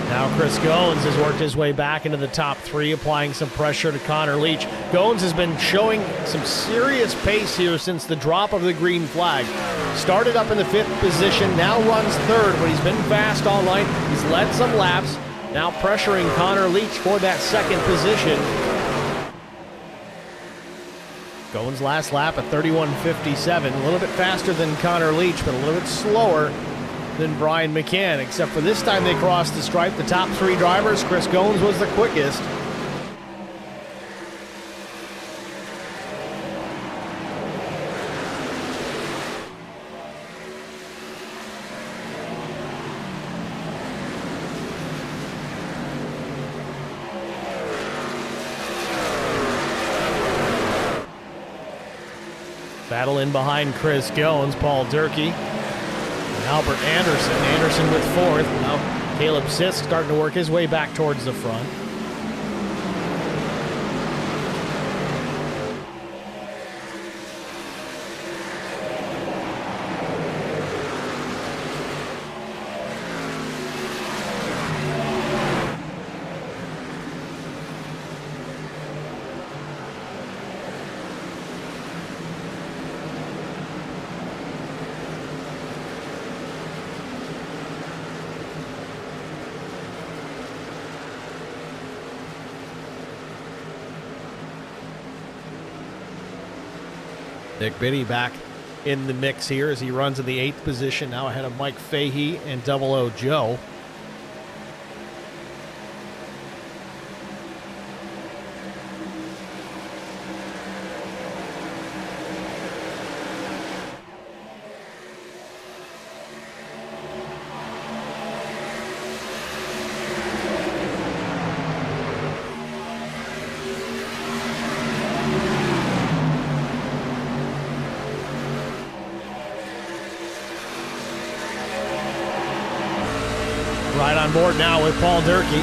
Now Chris Goins has worked his way back into the top 3, applying some pressure to Connor Leach. Goins has been showing some serious pace here since the drop of the green flag. Started up in the 5th position, now runs 3rd, but he's been fast all night. He's led some laps, now pressuring Connor Leach for that 2nd position. Goins' last lap at 31.57, a little bit faster than Connor Leach, but a little bit slower than Brian McCann, except for this time they crossed the stripe. The top 3 drivers, Chris Goins was the quickest. Battle in behind Chris Goins, Paul Durkee. Albert Anderson. Anderson with 4th. Now Caleb Sisk starting to work his way back towards the front. Nick Biddy back in the mix here as he runs in the 8th position, now ahead of Mike Fahey and Double O Joe. Right on board now with Paul Durkee.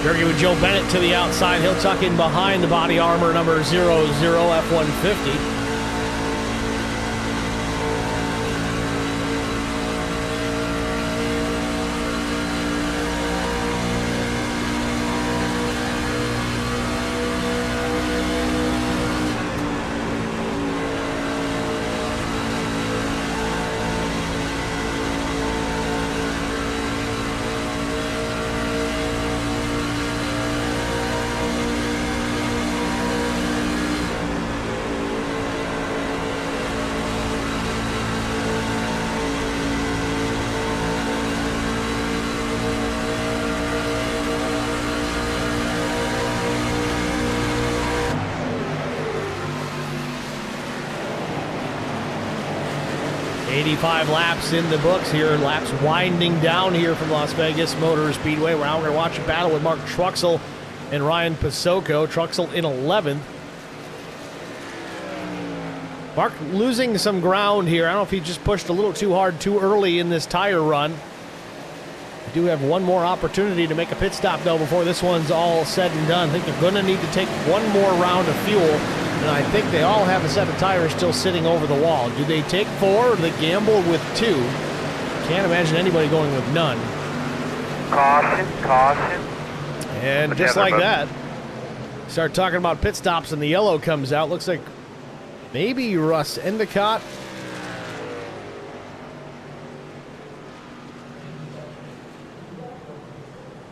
Durkee with Joe Bennett to the outside. He'll tuck in behind the body armor number 00 F-150. Five laps in the books here. Laps winding down here from Las Vegas Motor Speedway. We're going to watch a battle with Mark Truxell and Ryan Pasocco. Truxell in 11th. Mark losing some ground here. I don't know if he just pushed a little too hard too early in this tire run. We do have one more opportunity to make a pit stop, though, before this one's all said and done. I think they're going to need to take one more round of fuel. And I think they all have a set of tires still sitting over the wall. Do they take 4 or do they gamble with 2? Can't imagine anybody going with none. Caution, caution. And just like that, start talking about pit stops and the yellow comes out. Looks like maybe Russ Endicott.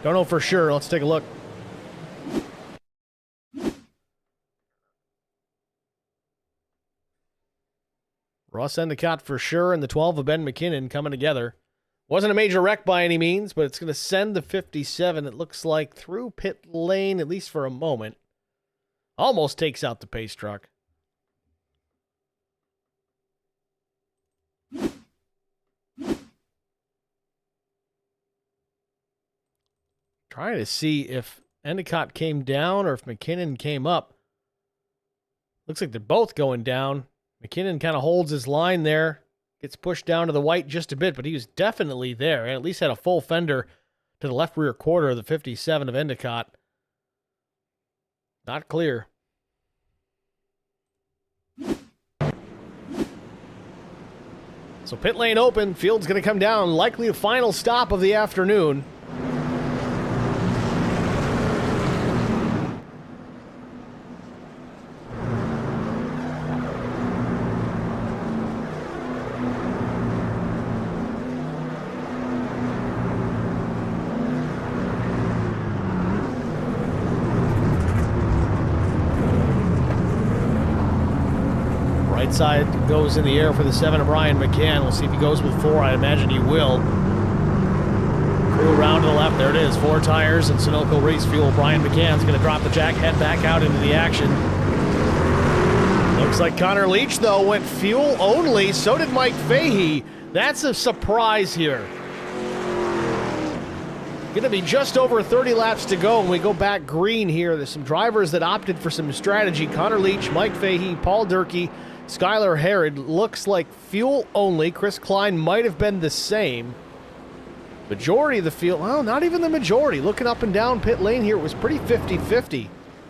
Don't know for sure. Let's take a look. Russ Endicott for sure, and the 12 of Ben McKinnon coming together. Wasn't a major wreck by any means, but it's going to send the 57, it looks like, through pit lane, at least for a moment. Almost takes out the pace truck. Trying to see if Endicott came down or if McKinnon came up. Looks like they're both going down. McKinnon kind of holds his line there, gets pushed down to the white just a bit, but he was definitely there, and at least had a full fender to the left rear quarter of the 57 of Endicott. Not clear. So pit lane open, field's going to come down, likely a final stop of the afternoon. Side goes in the air for the 7 of Brian McCann. We'll see if he goes with 4. I imagine he will. Crew around to the left. There it is. 4 tires and Sunoco race fuel. Brian McCann's going to drop the jack, head back out into the action. Looks like Connor Leach, though, went fuel only. So did Mike Fahey. That's a surprise here. Going to be just over 30 laps to go, and we go back green here. There's some drivers that opted for some strategy. Connor Leach, Mike Fahey, Paul Durkee, Skylar Herod. Looks like fuel only. Chris Klein might have been the same. Majority of the field, well, not even the majority. Looking up and down pit lane here, it was pretty 50-50.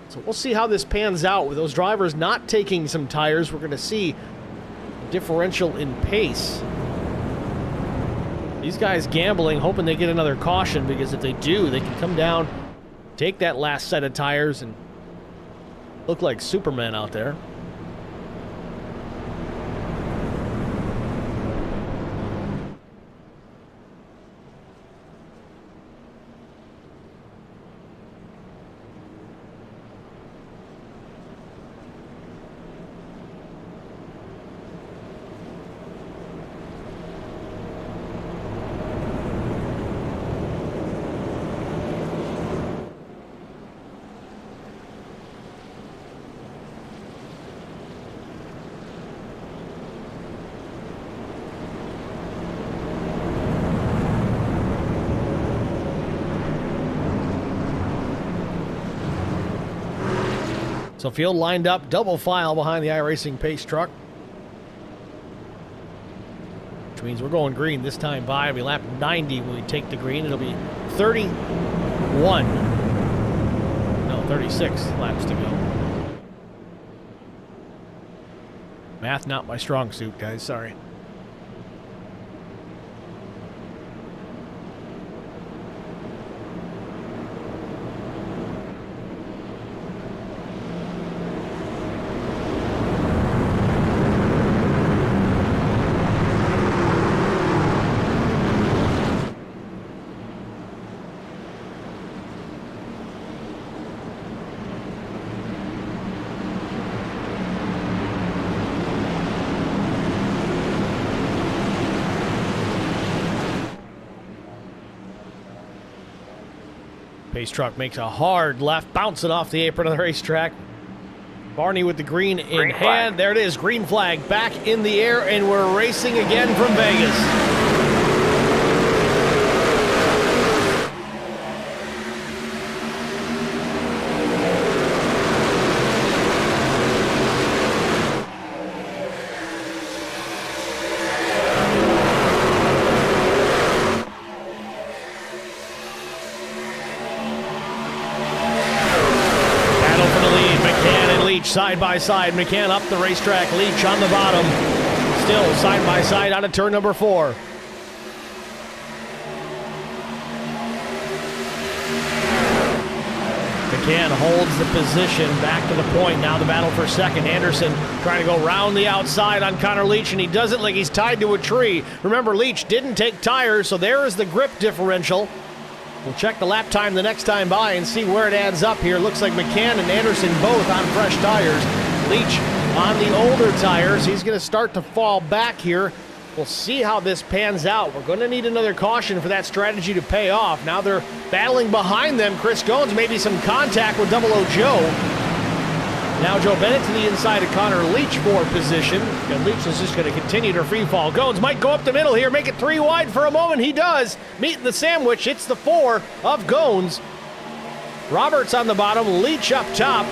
So we'll see how this pans out. With those drivers not taking some tires, we're going to see a differential in pace. These guys gambling, hoping they get another caution, because if they do, they can come down, take that last set of tires, and look like Superman out there. So field lined up, double file behind the iRacing pace truck. Which means we're going green this time by. It'll be lap 90 when we take the green. It'll be 36 laps to go. Math not my strong suit, guys. Sorry. Pace truck makes a hard left, bouncing off the apron of the racetrack. Barney with the green in hand. There it is, green flag back in the air, and we're racing again from Vegas. Side by side, McCann up the racetrack, Leach on the bottom. Still side by side out of turn number 4. McCann holds the position back to the point. Now the battle for second. Anderson trying to go round the outside on Connor Leach, and he does it like he's tied to a tree. Remember, Leach didn't take tires, so there is the grip differential. We'll check the lap time the next time by and see where it adds up here. Looks like McCann and Anderson both on fresh tires. Leach on the older tires. He's going to start to fall back here. We'll see how this pans out. We're going to need another caution for that strategy to pay off. Now they're battling behind them. Chris Goins, maybe some contact with Double O Joe. Now Joe Bennett to the inside of Connor Leach for position. And Leach is just going to continue to free fall. Goins might go up the middle here, make it 3 wide for a moment. He does. Meeting the sandwich. It's the 4 of Goins. Roberts on the bottom, Leach up top.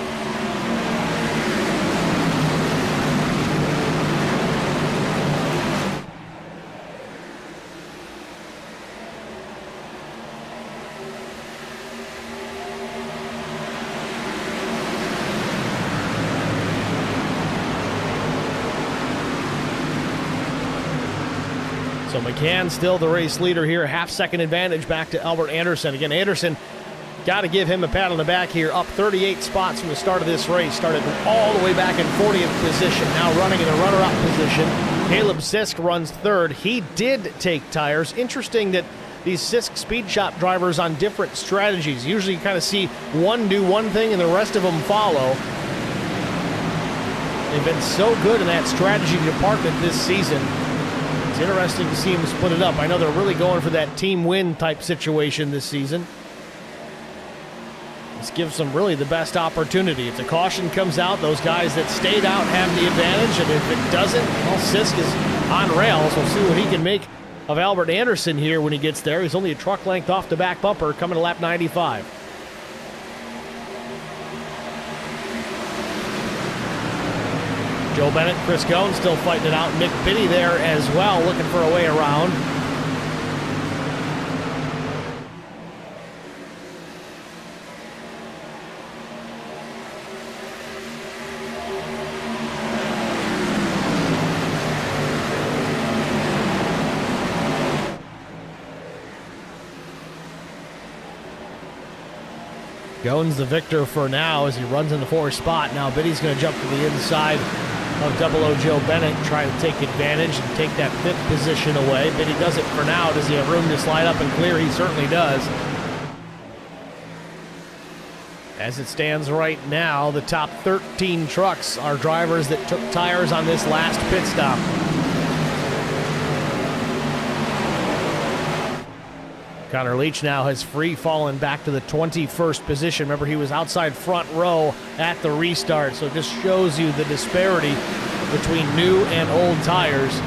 So McCann still the race leader here, half-second advantage back to Albert Anderson. Again, Anderson, got to give him a pat on the back here, up 38 spots from the start of this race. Started all the way back in 40th position, now running in the runner-up position. Caleb Sisk runs third. He did take tires. Interesting that these Sisk Speed Shop drivers on different strategies. Usually you kind of see one do one thing and the rest of them follow. They've been so good in that strategy department this season. It's interesting to see them split it up. I know they're really going for that team win type situation this season. This gives them really the best opportunity. If the caution comes out, those guys that stayed out have the advantage, and if it doesn't, well, Sisk is on rails. We'll see what he can make of Albert Anderson here when he gets there. He's only a truck length off the back bumper coming to lap 95. Joe Bennett, Chris Goins still fighting it out. Mick Biddy there as well, looking for a way around. Goins the victor for now as he runs in the 4th spot. Now Biddy's going to jump to the inside of Double O Joe Bennett, trying to take advantage and take that 5th position away. Biddy does it for now. Does he have room to slide up and clear? He certainly does. As it stands right now, the top 13 trucks are drivers that took tires on this last pit stop. Connor Leach now has free fallen back to the 21st position. Remember, he was outside front row at the restart, so it just shows you the disparity between new and old tires.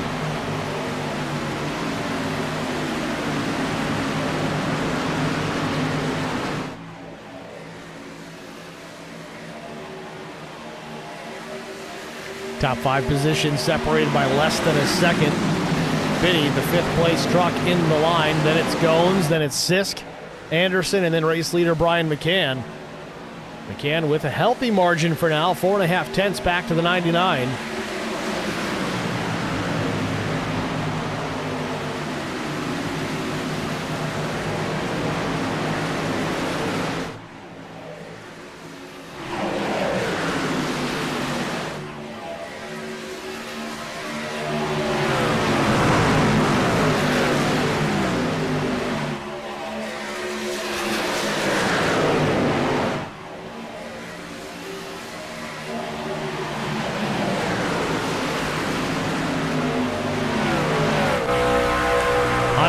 Top 5 positions separated by less than a second. Biddy, the 5th place truck in the line. Then it's Goins, then it's Sisk, Anderson, and then race leader Brian McCann. McCann with a healthy margin for now, 4.5 tenths back to the 99.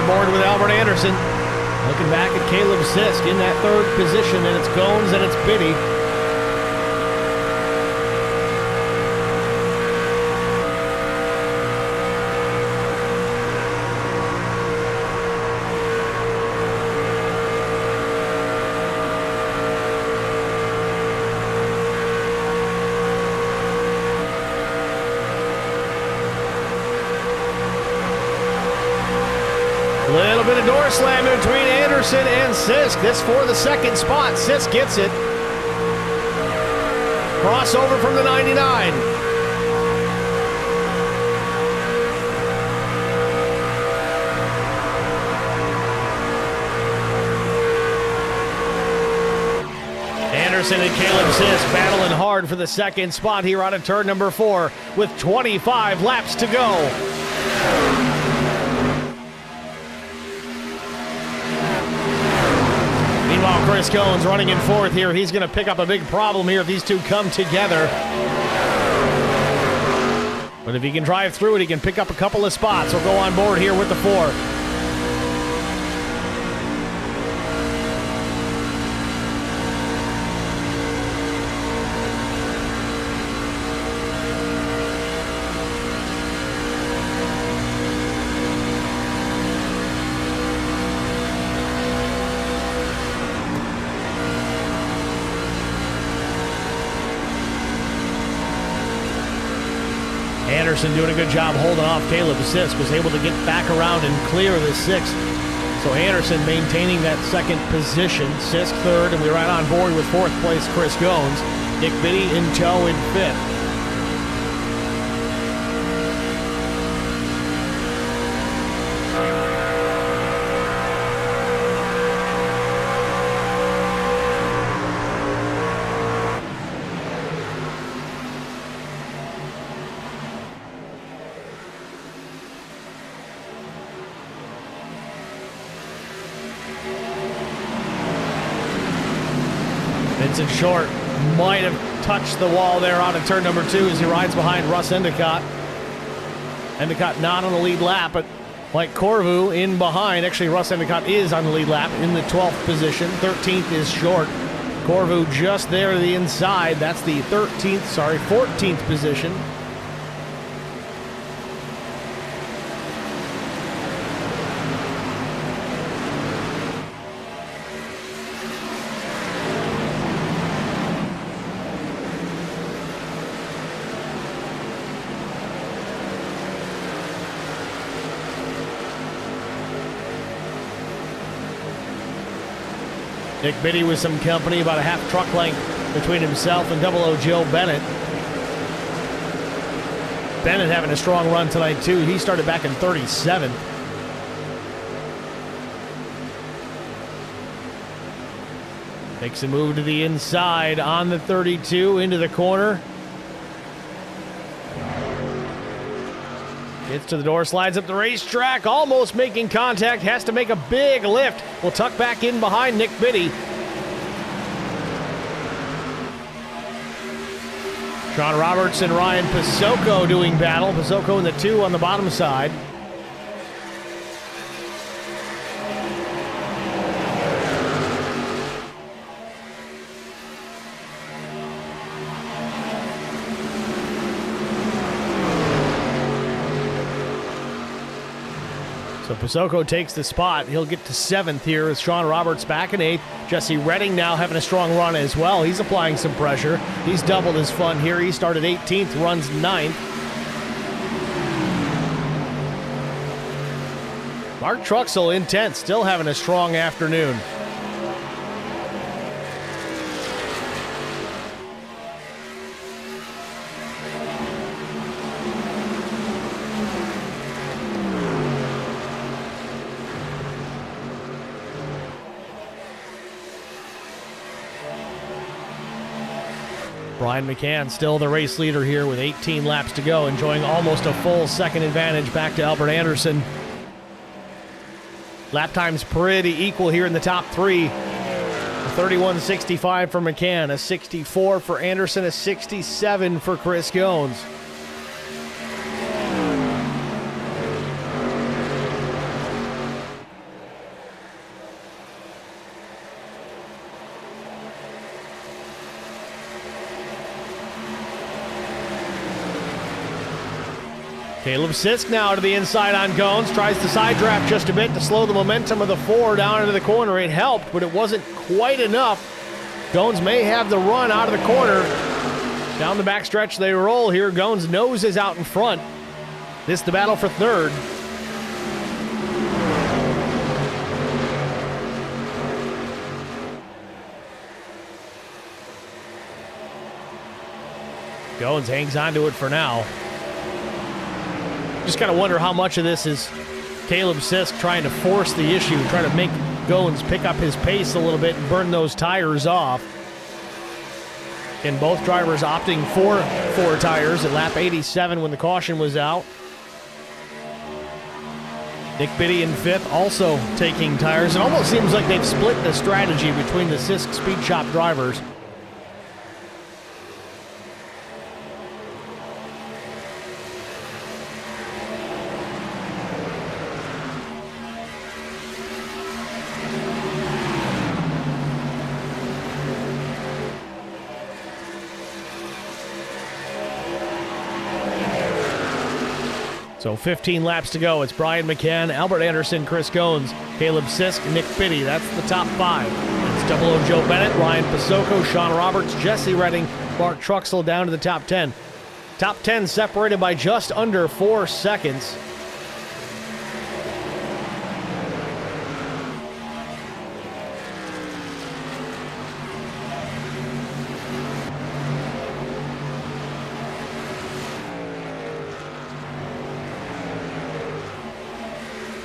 Board with Albert Anderson. Looking back at Caleb Sisk in that 3rd position, and it's Goins and it's Biddy. Little bit of door slam between Anderson and Sisk. This for the 2nd spot. Sisk gets it. Crossover from the 99. Anderson and Caleb Sisk battling hard for the 2nd spot here on turn number 4 with 25 laps to go. Meanwhile, Chris Goins running in 4th here. He's going to pick up a big problem here if these two come together. But if he can drive through it, he can pick up a couple of spots. He'll go on board here with the 4. Anderson doing a good job holding off Caleb Sisk, was able to get back around and clear the 6th. So Anderson maintaining that 2nd position, Sisk 3rd, and we're right on board with 4th place Chris Goins. Nick Biddy in tow in 5th. Vincent Short might have touched the wall there on turn number 2 as he rides behind Russ Endicott. Endicott not on the lead lap, but Mike Corvu in behind. Actually, Russ Endicott is on the lead lap in the 12th position. 13th is Short. Corvu just there to the inside. That's the 14th position. Nick Biddy with some company, about a half truck length between himself and Double O Joe Bennett. Bennett having a strong run tonight, too. He started back in 37th. Makes a move to the inside on the 32, into the corner. Gets to the door, slides up the racetrack, almost making contact, has to make a big lift. Will tuck back in behind Nick Biddy. Sean Roberts and Ryan Pasocco doing battle. Pasocco in the 2 on the bottom side. So So Pasoko takes the spot. He'll get to 7th here with Sean Roberts back in 8th. Jesse Redding now having a strong run as well. He's applying some pressure. He's doubled his fun here. He started 18th, runs 9th. Mark Truxell in 10th, still having a strong afternoon. Brian McCann still the race leader here with 18 laps to go, enjoying almost a full second advantage back to Albert Anderson. Lap times pretty equal here in the top 3. A 31.65 for McCann, a 64 for Anderson, a 67 for Chris Goins. Caleb Sisk now to the inside on Goins. Tries to side draft just a bit to slow the momentum of the 4 down into the corner. It helped, but it wasn't quite enough. Goins may have the run out of the corner. Down the backstretch they roll here. Goins' nose is out in front. This the battle for 3rd. Goins hangs on to it for now. Just kind of wonder how much of this is Caleb Sisk trying to force the issue, trying to make Goins pick up his pace a little bit and burn those tires off. And both drivers opting for 4 tires at lap 87 when the caution was out. Nick Biddy in 5th also taking tires. It almost seems like they've split the strategy between the Sisk Speed Shop drivers. So 15 laps to go. It's Brian McCann, Albert Anderson, Chris Goins, Caleb Sisk, Nick Biddy. That's the top 5. It's Double O Joe Bennett, Ryan Pasoko, Sean Roberts, Jesse Redding, Mark Truxell down to the top 10. Top 10 separated by just under 4 seconds.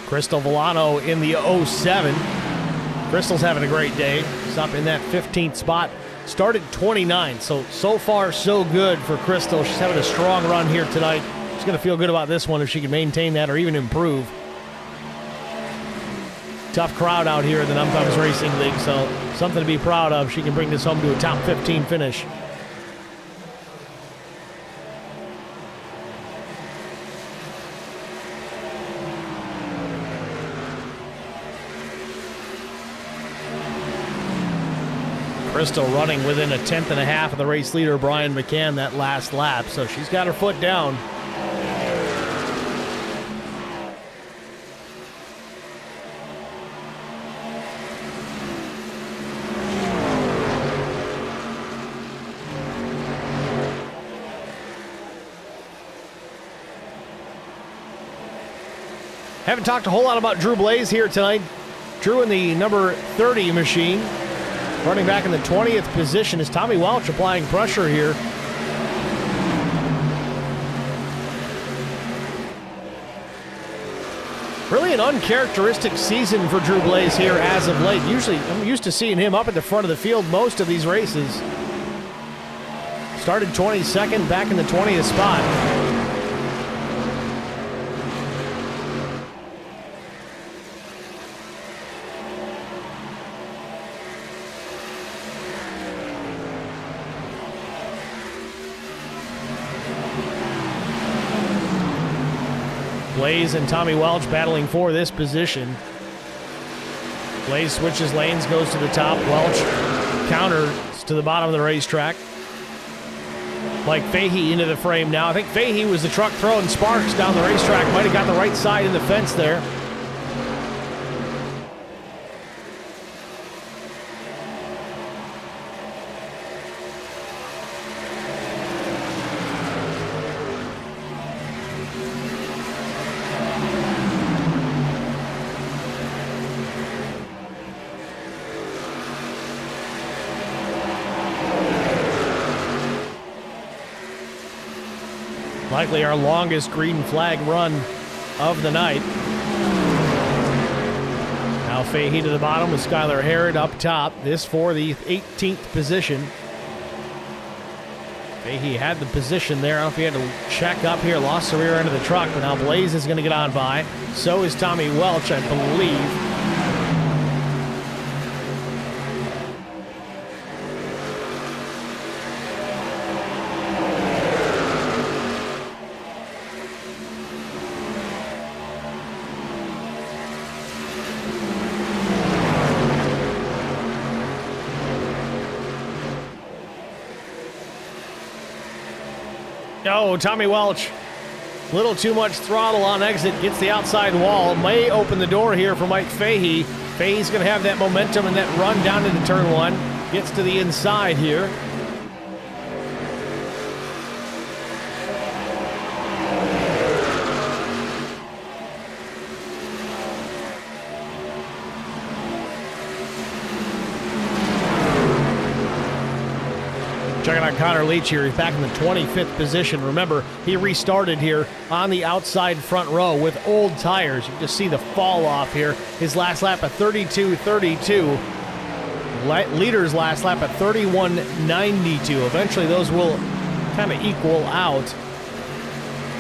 Crystal Villano in the 07. Crystal's having a great day. She's up in that 15th spot. Started 29, so far so good for Crystal. She's having a strong run here tonight. She's going to feel good about this one if she can maintain that or even improve. Tough crowd out here in the Num Thumbs Racing League, so something to be proud of. She can bring this home to a top 15 finish. Crystal running within a 10th and a half of the race leader, Brian McCann, that last lap. So she's got her foot down. Haven't talked a whole lot about Drew Blaze here tonight. Drew in the number 30 machine. Running back in the 20th position is Tommy Welch applying pressure here. Really an uncharacteristic season for Drew Blaze here as of late. Usually, I'm used to seeing him up at the front of the field most of these races. Started 22nd, back in the 20th spot. Blaze and Tommy Welch battling for this position. Blaze switches lanes, goes to the top. Welch counters to the bottom of the racetrack. Mike Fahey into the frame now. I think Fahey was the truck throwing sparks down the racetrack. Might have got the right side in the fence there. Likely our longest green flag run of the night. Now Fahey to the bottom with Skylar Herod up top. This for the 18th position. Fahey had the position there. I don't know if he had to check up here. Lost the rear end of the truck, but now Blaze is going to get on by. So is Tommy Welch, I believe. Oh, Tommy Welch, a little too much throttle on exit, gets the outside wall. May open the door here for Mike Fahey. Fahey's going to have that momentum and that run down into turn one. Gets to the inside here. Checking out Connor Leach here. He's back in the 25th position. Remember, he restarted here on the outside front row with old tires. You can just see the fall off here. His last lap at 32.32. Leader's last lap at 31.92. Eventually, those will kind of equal out.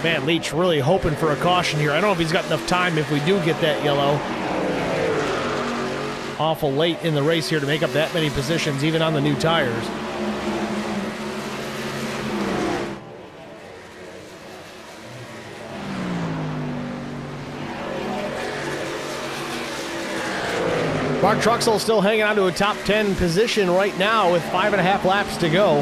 Man, Leach really hoping for a caution here. I don't know if he's got enough time if we do get that yellow. Awful late in the race here to make up that many positions, even on the new tires. Mark Truxell still hanging on to a top 10 position right now with 5.5 laps to go.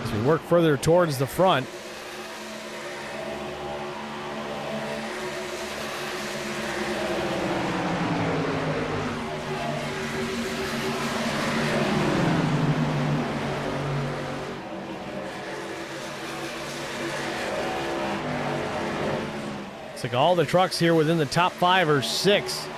As we work further towards the front. It's like all the trucks here within the top 5 or 6.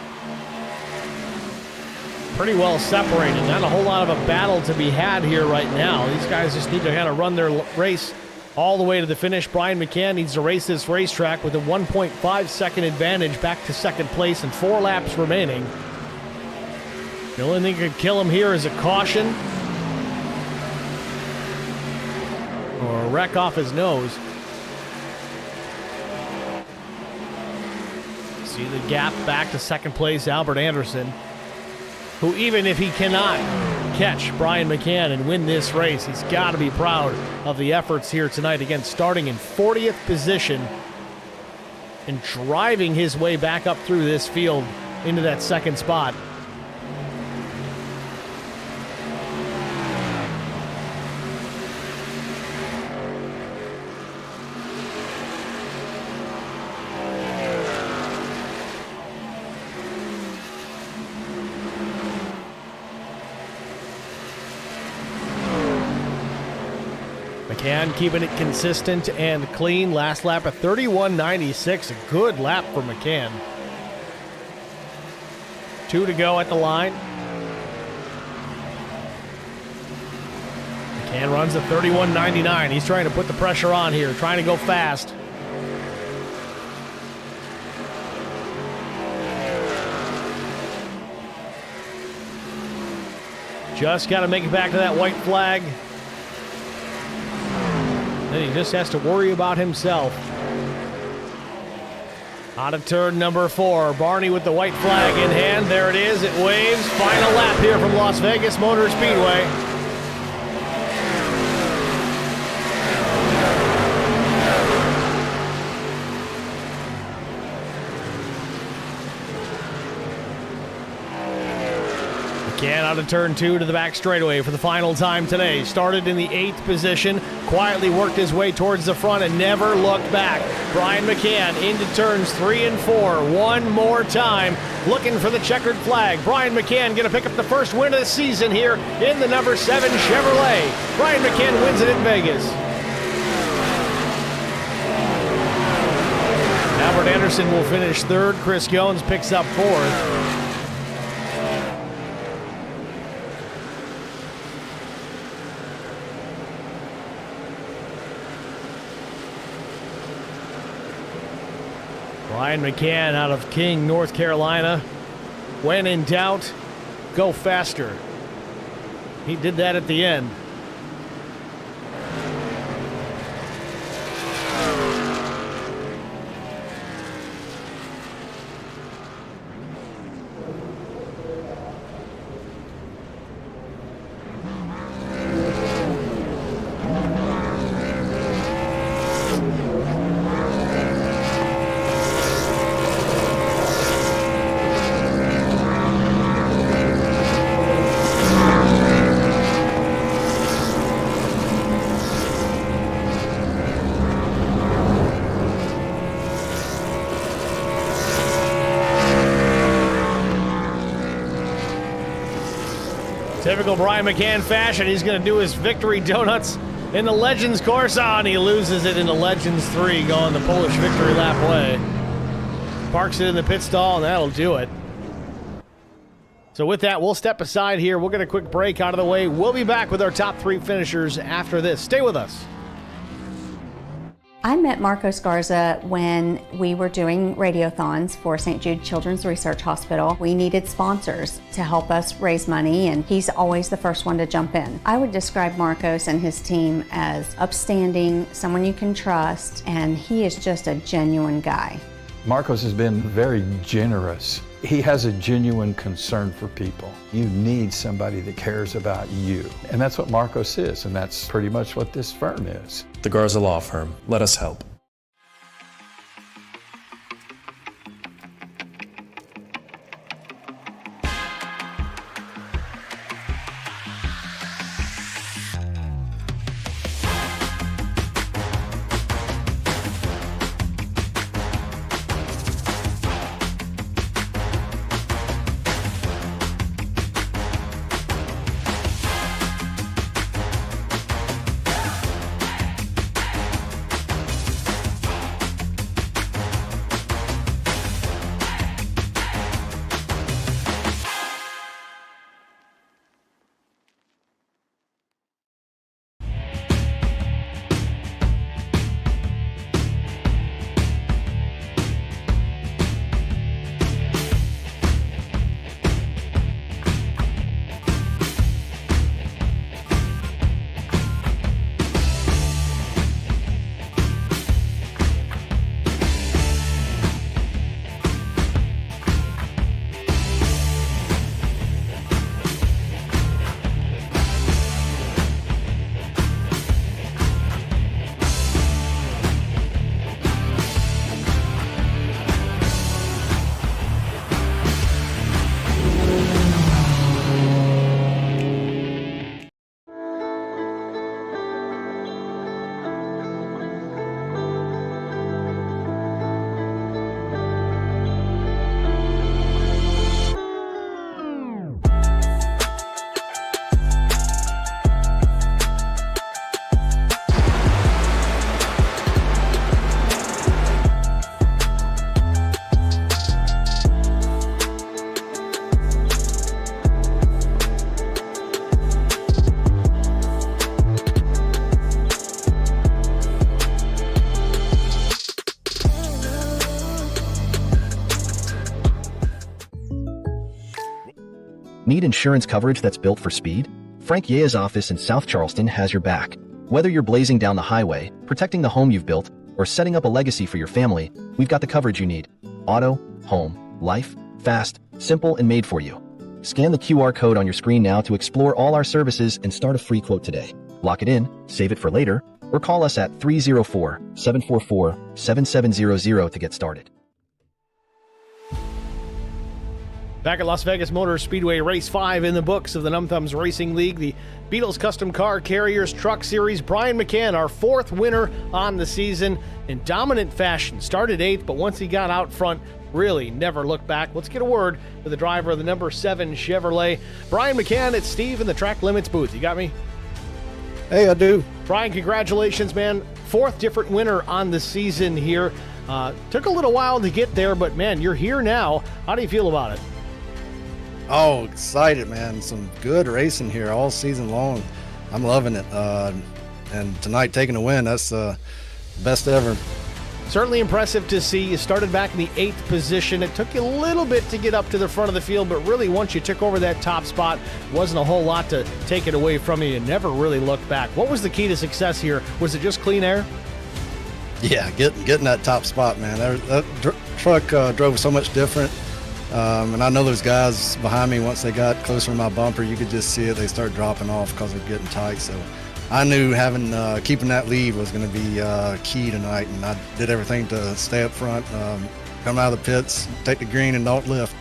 Pretty well separated. Not a whole lot of a battle to be had here right now. These guys just need to kind of run their race all the way to the finish. Brian McCann needs to race this racetrack with a 1.5 second advantage back to second place and 4 laps remaining. The only thing that could kill him here is a caution or a wreck off his nose. See the gap back to second place, Albert Anderson, who even if he cannot catch Brian McCann and win this race, he's got to be proud of the efforts here tonight. Again, starting in 40th position and driving his way back up through this field into that second spot. McCann keeping it consistent and clean. Last lap at 31.96. A good lap for McCann. 2 to go at the line. McCann runs at 31.99. He's trying to put the pressure on here, trying to go fast. Just got to make it back to that white flag. Then he just has to worry about himself. Out of turn number 4. Barney with the white flag in hand. There it is. It waves. Final lap here from Las Vegas Motor Speedway. McCann out of turn 2 to the back straightaway for the final time today. Started in the 8th position, quietly worked his way towards the front and never looked back. Brian McCann into turns 3 and 4 one more time, looking for the checkered flag. Brian McCann going to pick up the first win of the season here in the number 7 Chevrolet. Brian McCann wins it in Vegas. Albert Anderson will finish 3rd. Chris Jones picks up 4th. Brian McCann out of King, North Carolina. When in doubt, go faster. He did that at the end. Typical Brian McCann fashion, he's going to do his victory donuts in the Legends course on. He loses it in the Legends 3, going the Polish victory lap way. Parks it in the pit stall, and that'll do it. So with that, we'll step aside here. We'll get a quick break out of the way. We'll be back with our top 3 finishers after this. Stay with us. I met Marco Scarza when we were doing radiothons for St. Jude Children's Research Hospital. We needed sponsors to help us raise money, and he's always the first one to jump in. I would describe Marcos and his team as upstanding, someone you can trust, and he is just a genuine guy. Marcos has been very generous. He has a genuine concern for people. You need somebody that cares about you. And that's what Marcos is, and that's pretty much what this firm is. The Garza Law Firm. Let us help. Need insurance coverage that's built for speed? Frank Yea's office in South Charleston has your back. Whether you're blazing down the highway, protecting the home you've built, or setting up a legacy for your family, we've got the coverage you need. Auto, home, life, fast, simple, and made for you. Scan the QR code on your screen now to explore all our services and start a free quote today. Lock it in, save it for later, or call us at 304-744-7700 to get started. Back at Las Vegas Motor Speedway Race 5 in the books of the Num Thumbs Racing League, the Beadles Custom Car Carriers Truck Series. Brian McCann, our 4th winner on the season in dominant fashion. Started 8th, but once he got out front, really never looked back. Let's get a word with the driver of the number 7 Chevrolet. Brian McCann, it's Steve in the Track Limits booth. You got me? Hey, I do. Brian, congratulations, man. 4th different winner on the season here. Took a little while to get there, but man, you're here now. How do you feel about it? Oh, excited, man. Some good racing here all season long. I'm loving it. And tonight taking a win, that's the best ever. Certainly impressive to see. You started back in the 8th position. It took you a little bit to get up to the front of the field, but really once you took over that top spot, wasn't a whole lot to take it away from you. You never really looked back. What was the key to success here? Was it just clean air? Yeah, getting that top spot, man. That truck drove so much different. And I know those guys behind me, once they got closer to my bumper, you could just see it. They start dropping off because they're getting tight. So I knew keeping that lead was going to be key tonight, and I did everything to stay up front, come out of the pits, take the green, and don't lift.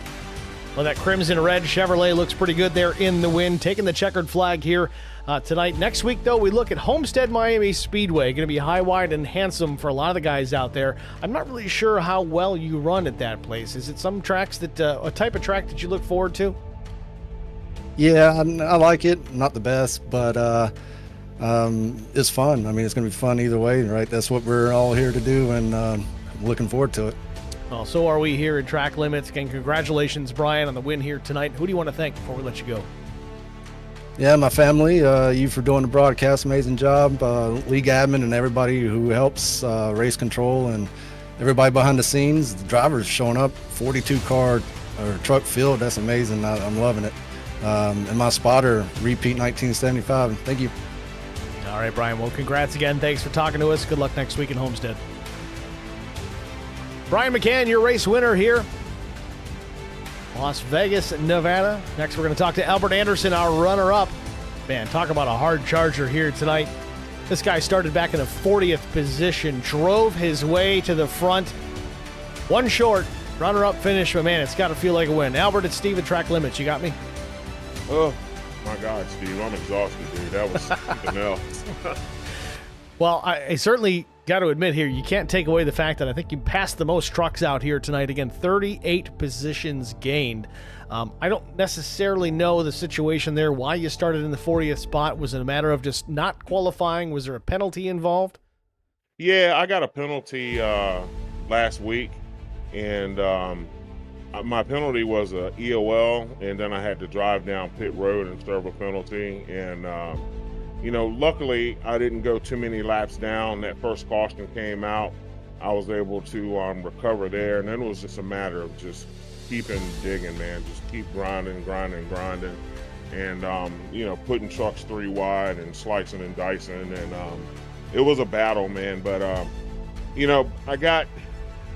Well, that crimson red Chevrolet looks pretty good there in the wind, taking the checkered flag here tonight. Next week, though, we look at Homestead Miami Speedway. Going to be high, wide, and handsome for a lot of the guys out there. I'm not really sure how well you run at that place. Is it some tracks that a type of track that you look forward to? Yeah, I like it. Not the best, but it's fun. I mean, it's going to be fun either way, right? That's what we're all here to do, and I'm looking forward to it. Well, so are we here at Track Limits. Again, congratulations, Brian, on the win here tonight. Who do you want to thank before we let you go? Yeah, my family, you for doing the broadcast, amazing job. League admin and everybody who helps, race control, and everybody behind the scenes. The drivers showing up, 42-car or truck field. That's amazing. I'm loving it. And my spotter, repeat 1975. Thank you. All right, Brian. Well, congrats again. Thanks for talking to us. Good luck next week in Homestead. Brian McCann, your race winner here. Las Vegas, Nevada. Next, we're going to talk to Albert Anderson, our runner-up. Man, talk about a hard charger here tonight. This guy started back in the 40th position, drove his way to the front. One short, runner-up finish, but man, it's got to feel like a win. Albert, it's Steve at Track Limits. You got me? Oh, my God, Steve. I'm exhausted, dude. That was something else. Well, I certainly got to admit here, you can't take away the fact that I think you passed the most trucks out here tonight. Again, 38 positions gained. I don't necessarily know the situation there, why you started in the 40th spot. Was it a matter of just not qualifying? Was there a penalty involved? Yeah, I got a penalty last week, and my penalty was a EOL, and then I had to drive down pit road and serve a penalty. And luckily I didn't go too many laps down. That first caution came out. I was able to recover there, and then it was just a matter of just keeping digging, man. Just keep grinding, and putting trucks 3 wide and slicing and dicing, and it was a battle, man. But I got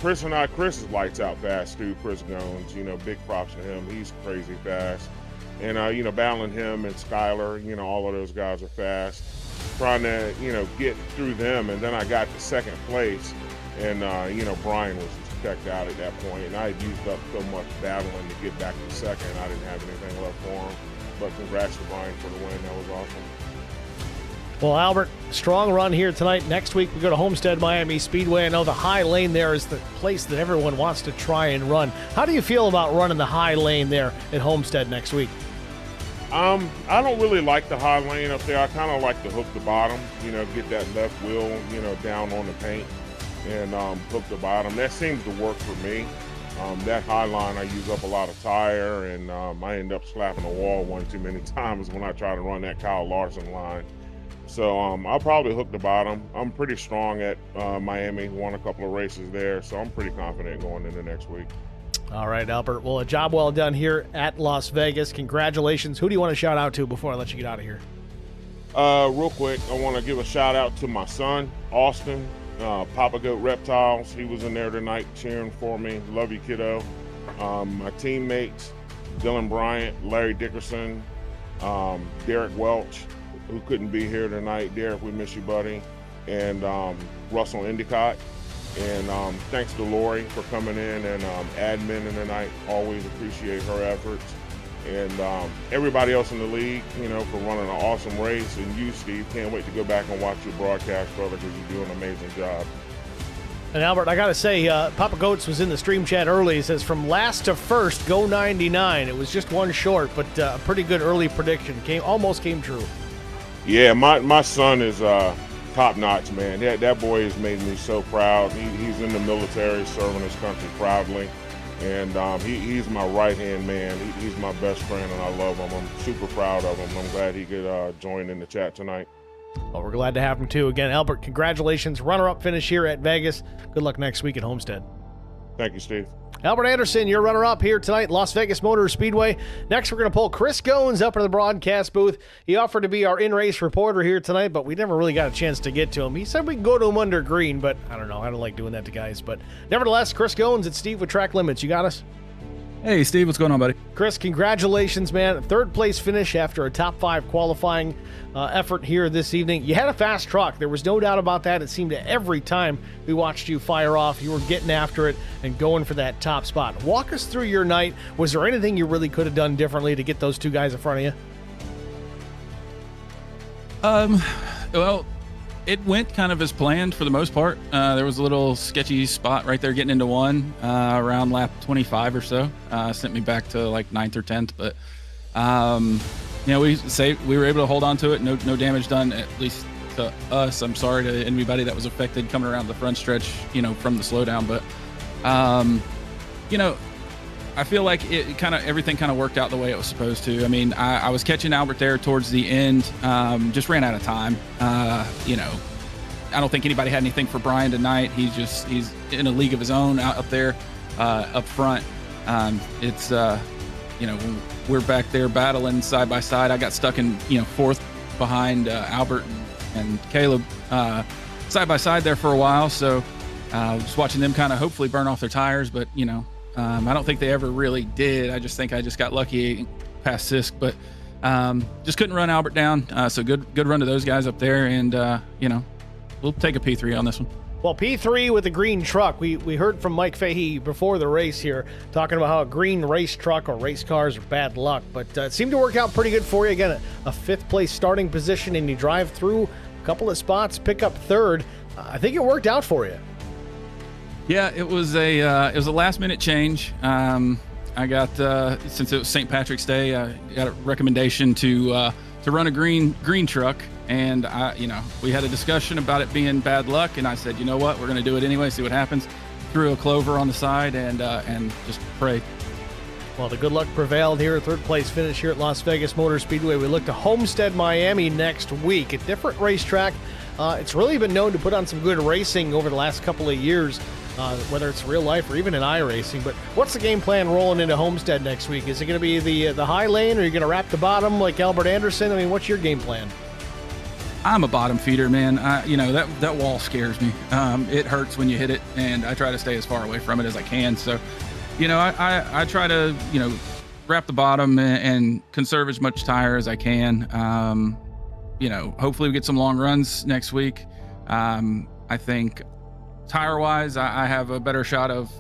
Chris's lights out fast too. Chris Goins, big props to him. He's crazy fast. And, battling him and Skyler, all of those guys are fast. Trying to, get through them. And then I got to second place. And, Brian was just checked out at that point. And I had used up so much battling to get back to second. I didn't have anything left for him. But congrats to Brian for the win. That was awesome. Well, Albert, strong run here tonight. Next week, we go to Homestead Miami Speedway. I know the high lane there is the place that everyone wants to try and run. How do you feel about running the high lane there at Homestead next week? I don't really like the high lane up there. I kind of like to hook the bottom, get that left wheel, down on the paint and hook the bottom. That seems to work for me. That high line, I use up a lot of tire, and I end up slapping the wall one too many times when I try to run that Kyle Larson line. So I'll probably hook the bottom. I'm pretty strong at Miami, won a couple of races there, so I'm pretty confident going into next week. All right, Albert. Well, a job well done here at Las Vegas. Congratulations. Who do you want to shout out to before I let you get out of here? Real quick, I want to give a shout out to my son, Austin, Papa Goat Reptiles. He was in there tonight cheering for me. Love you, kiddo. My teammates, Dylan Bryant, Larry Dickerson, Derek Welch, who couldn't be here tonight. Derek, we miss you, buddy. And Russell Endicott. And thanks to Lori for coming in and admin in tonight. Always appreciate her efforts. And everybody else in the league, for running an awesome race. And you, Steve, can't wait to go back and watch your broadcast, brother, because you do an amazing job. And Albert, I got to say, Papa Goats was in the stream chat early. He says, from last to first, go 99. It was just one short, but a pretty good early prediction. Almost came true. Yeah, my son is top notch, man. That boy has made me so proud. He's in the military, serving his country proudly, and he's my right-hand man. He's my best friend, and I love him. I'm super proud of him. I'm glad he could join in the chat tonight. Well, we're glad to have him too. Again, Albert, congratulations. Runner-up finish here at Vegas. Good luck next week at Homestead. Thank you, Steve. Albert Anderson, your runner-up here tonight, Las Vegas Motor Speedway. Next, we're going to pull Chris Goins up in the broadcast booth. He offered to be our in-race reporter here tonight, but we never really got a chance to get to him. He said we can go to him under green, but I don't know. I don't like doing that to guys. But nevertheless, Chris Goins at Steve with Track Limits. You got us? Hey, Steve, what's going on, buddy? Chris, congratulations, man. Third place finish after a top 5 qualifying effort here this evening. You had a fast truck. There was no doubt about that. It seemed that every time we watched you fire off, you were getting after it and going for that top spot. Walk us through your night. Was there anything you really could have done differently to get those two guys in front of you? Well, it went kind of as planned for the most part. There was a little sketchy spot right there getting into one around lap 25 or so. Sent me back to like 9th or 10th, but we were able to hold on to it. No damage done, at least to us. I'm sorry to anybody that was affected coming around the front stretch, from the slowdown. But I feel like everything kind of worked out the way it was supposed to. I mean, I was catching Albert there towards the end, just ran out of time. I don't think anybody had anything for Brian tonight. He's in a league of his own out up there, up front. We're back there battling side by side. I got stuck in, 4th behind Albert and Caleb side by side there for a while. So just watching them kind of hopefully burn off their tires, but I don't think they ever really did. I just think I just got lucky past Sisk, but just couldn't run Albert down. So good run to those guys up there, and we'll take a P3 on this one. Well, P3 with a green truck. We heard from Mike Fahey before the race here, talking about how a green race truck or race cars are bad luck, but it seemed to work out pretty good for you. Again, a 5th place starting position, and you drive through a couple of spots, pick up 3rd. I think it worked out for you. Yeah, it was a last minute change. I got since it was St. Patrick's Day, I got a recommendation to run a green truck, and we had a discussion about it being bad luck, and I said, you know what, we're going to do it anyway, see what happens. Threw a clover on the side and just prayed. Well, the good luck prevailed here. 3rd place finish here at Las Vegas Motor Speedway. We look to Homestead, Miami next week, a different racetrack. It's really been known to put on some good racing over the last couple of years. Whether it's real life or even in iRacing. But what's the game plan rolling into Homestead next week? Is it going to be the high lane, or are you going to wrap the bottom like Albert Anderson? I mean, what's your game plan? I'm a bottom feeder, man. That wall scares me. It hurts when you hit it, and I try to stay as far away from it as I can. So, I try to, wrap the bottom and conserve as much tire as I can. Hopefully we get some long runs next week. I think tire-wise, I have a better shot of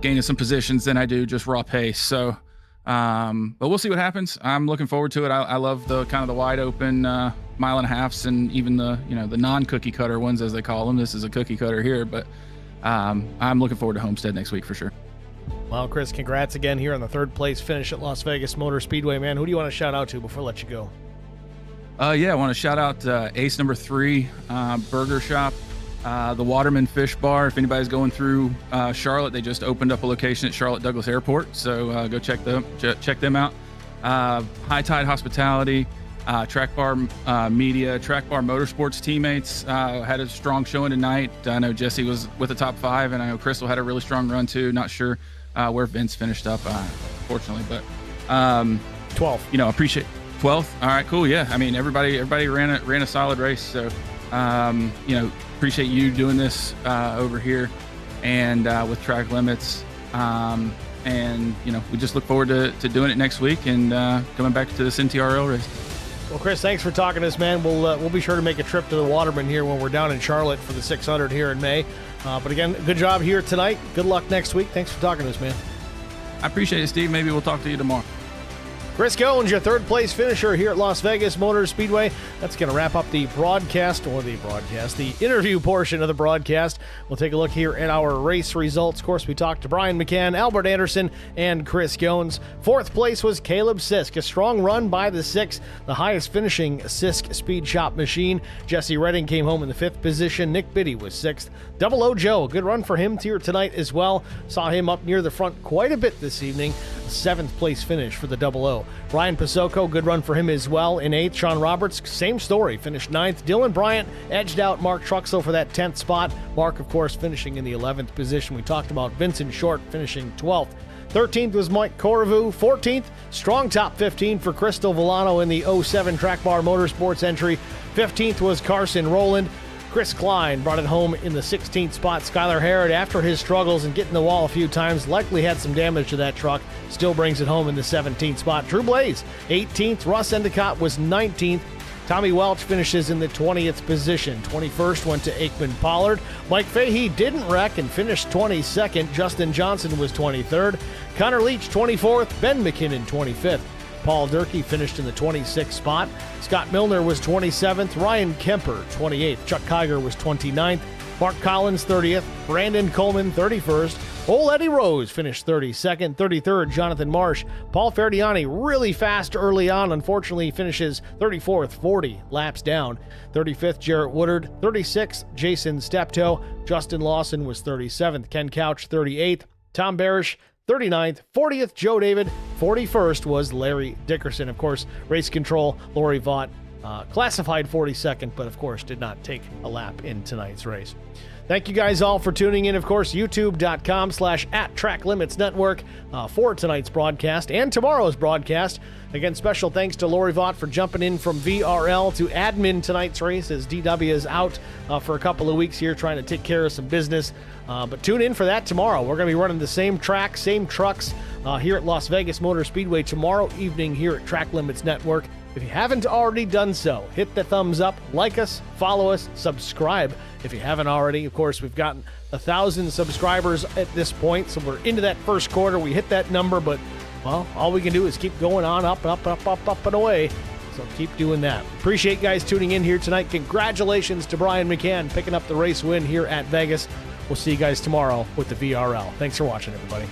gaining some positions than I do just raw pace. So, but we'll see what happens. I'm looking forward to it. I love the kind of the wide open 1.5 miles and even the the non-cookie cutter ones, as they call them. This is a cookie cutter here, but I'm looking forward to Homestead next week for sure. Well, Chris, congrats again here on the 3rd place finish at Las Vegas Motor Speedway, man. Who do you want to shout out to before I let you go? I want to shout out Ace number 3 Burger Shop. The Waterman Fish Bar. If anybody's going through Charlotte, they just opened up a location at Charlotte Douglas Airport, so go check them out. High Tide Hospitality, Track Bar Media, Track Bar Motorsports teammates had a strong showing tonight. I know Jesse was with the top 5, and I know Crystal had a really strong run too. Not sure where Vince finished up, fortunately, but 12th. Appreciate 12th. All right, cool. Yeah, I mean everybody ran a solid race, so appreciate you doing this over here and with Track Limits. We just look forward to doing it next week and coming back to this NTRL race. Well, Chris, thanks for talking to us, man. We'll be sure to make a trip to the Waterman here when we're down in Charlotte for the 600 here in May. But again, good job here tonight. Good luck next week. Thanks for talking to us, man. I appreciate it, Steve. Maybe we'll talk to you tomorrow. Chris Goins, your 3rd place finisher here at Las Vegas Motor Speedway. That's going to wrap up the the interview portion of the broadcast. We'll take a look here at our race results. Of course, we talked to Brian McCann, Albert Anderson, and Chris Goins. 4th place was Caleb Sisk. A strong run by the 6th, the highest finishing Sisk Speed Shop machine. Jesse Redding came home in the 5th position. Nick Biddy was 6th. Double O Joe, a good run for him here tonight as well. Saw him up near the front quite a bit this evening. 7th place finish for the Double O. Pasoko. Ryan Pasoko, good run for him as well in 8th. Sean Roberts, same story, finished 9th. Dylan Bryant edged out Mark Truxell for that 10th spot. Mark, of course, finishing in the 11th position. We talked about Vincent Short finishing 12th. 13th was Mike Corriveau. 14th, strong top 15 for Crystal Villano in the 07 Track Bar Motorsports entry. 15th was Carson Rowland. Chris Klein brought it home in the 16th spot. Skylar Harrod, after his struggles and getting the wall a few times, likely had some damage to that truck, still brings it home in the 17th spot. Drew Blaze, 18th. Russ Endicott was 19th. Tommy Welch finishes in the 20th position. 21st went to Aikman Pollard. Mike Fahey didn't wreck and finished 22nd. Justin Johnson was 23rd. Connor Leach, 24th. Ben McKinnon, 25th. Paul Durkee finished in the 26th spot. Scott Milner was 27th. Ryan Kemper, 28th. Chuck Kiger was 29th. Mark Collins, 30th. Brandon Coleman, 31st. Old Eddie Rose finished 32nd. 33rd, Jonathan Marsh. Paul Ferdiani, really fast early on. Unfortunately, finishes 34th, 40 laps down. 35th, Jarrett Woodard. 36th, Jason Steptoe. Justin Lawson was 37th. Ken Couch, 38th. Tom Barish, 39th, 40th, Joe David, 41st was Larry Dickerson. Of course, race control, Lori Vaught, classified 42nd, but of course did not take a lap in tonight's race. Thank you guys all for tuning in. Of course, youtube.com/@TrackLimitsNetwork for tonight's broadcast and tomorrow's broadcast. Again, special thanks to Lori Vaught for jumping in from VRL to admin tonight's race as DW is out for a couple of weeks here trying to take care of some business. But tune in for that tomorrow. We're going to be running the same track, same trucks here at Las Vegas Motor Speedway tomorrow evening here at Track Limits Network. If you haven't already done so, hit the thumbs up, like us, follow us, subscribe if you haven't already. Of course, we've gotten 1,000 subscribers at this point, so we're into that first quarter. We hit that number, but, well, all we can do is keep going on up and away. So keep doing that. Appreciate you guys tuning in here tonight. Congratulations to Brian McCann picking up the race win here at Vegas. We'll see you guys tomorrow with the VRL. Thanks for watching, everybody.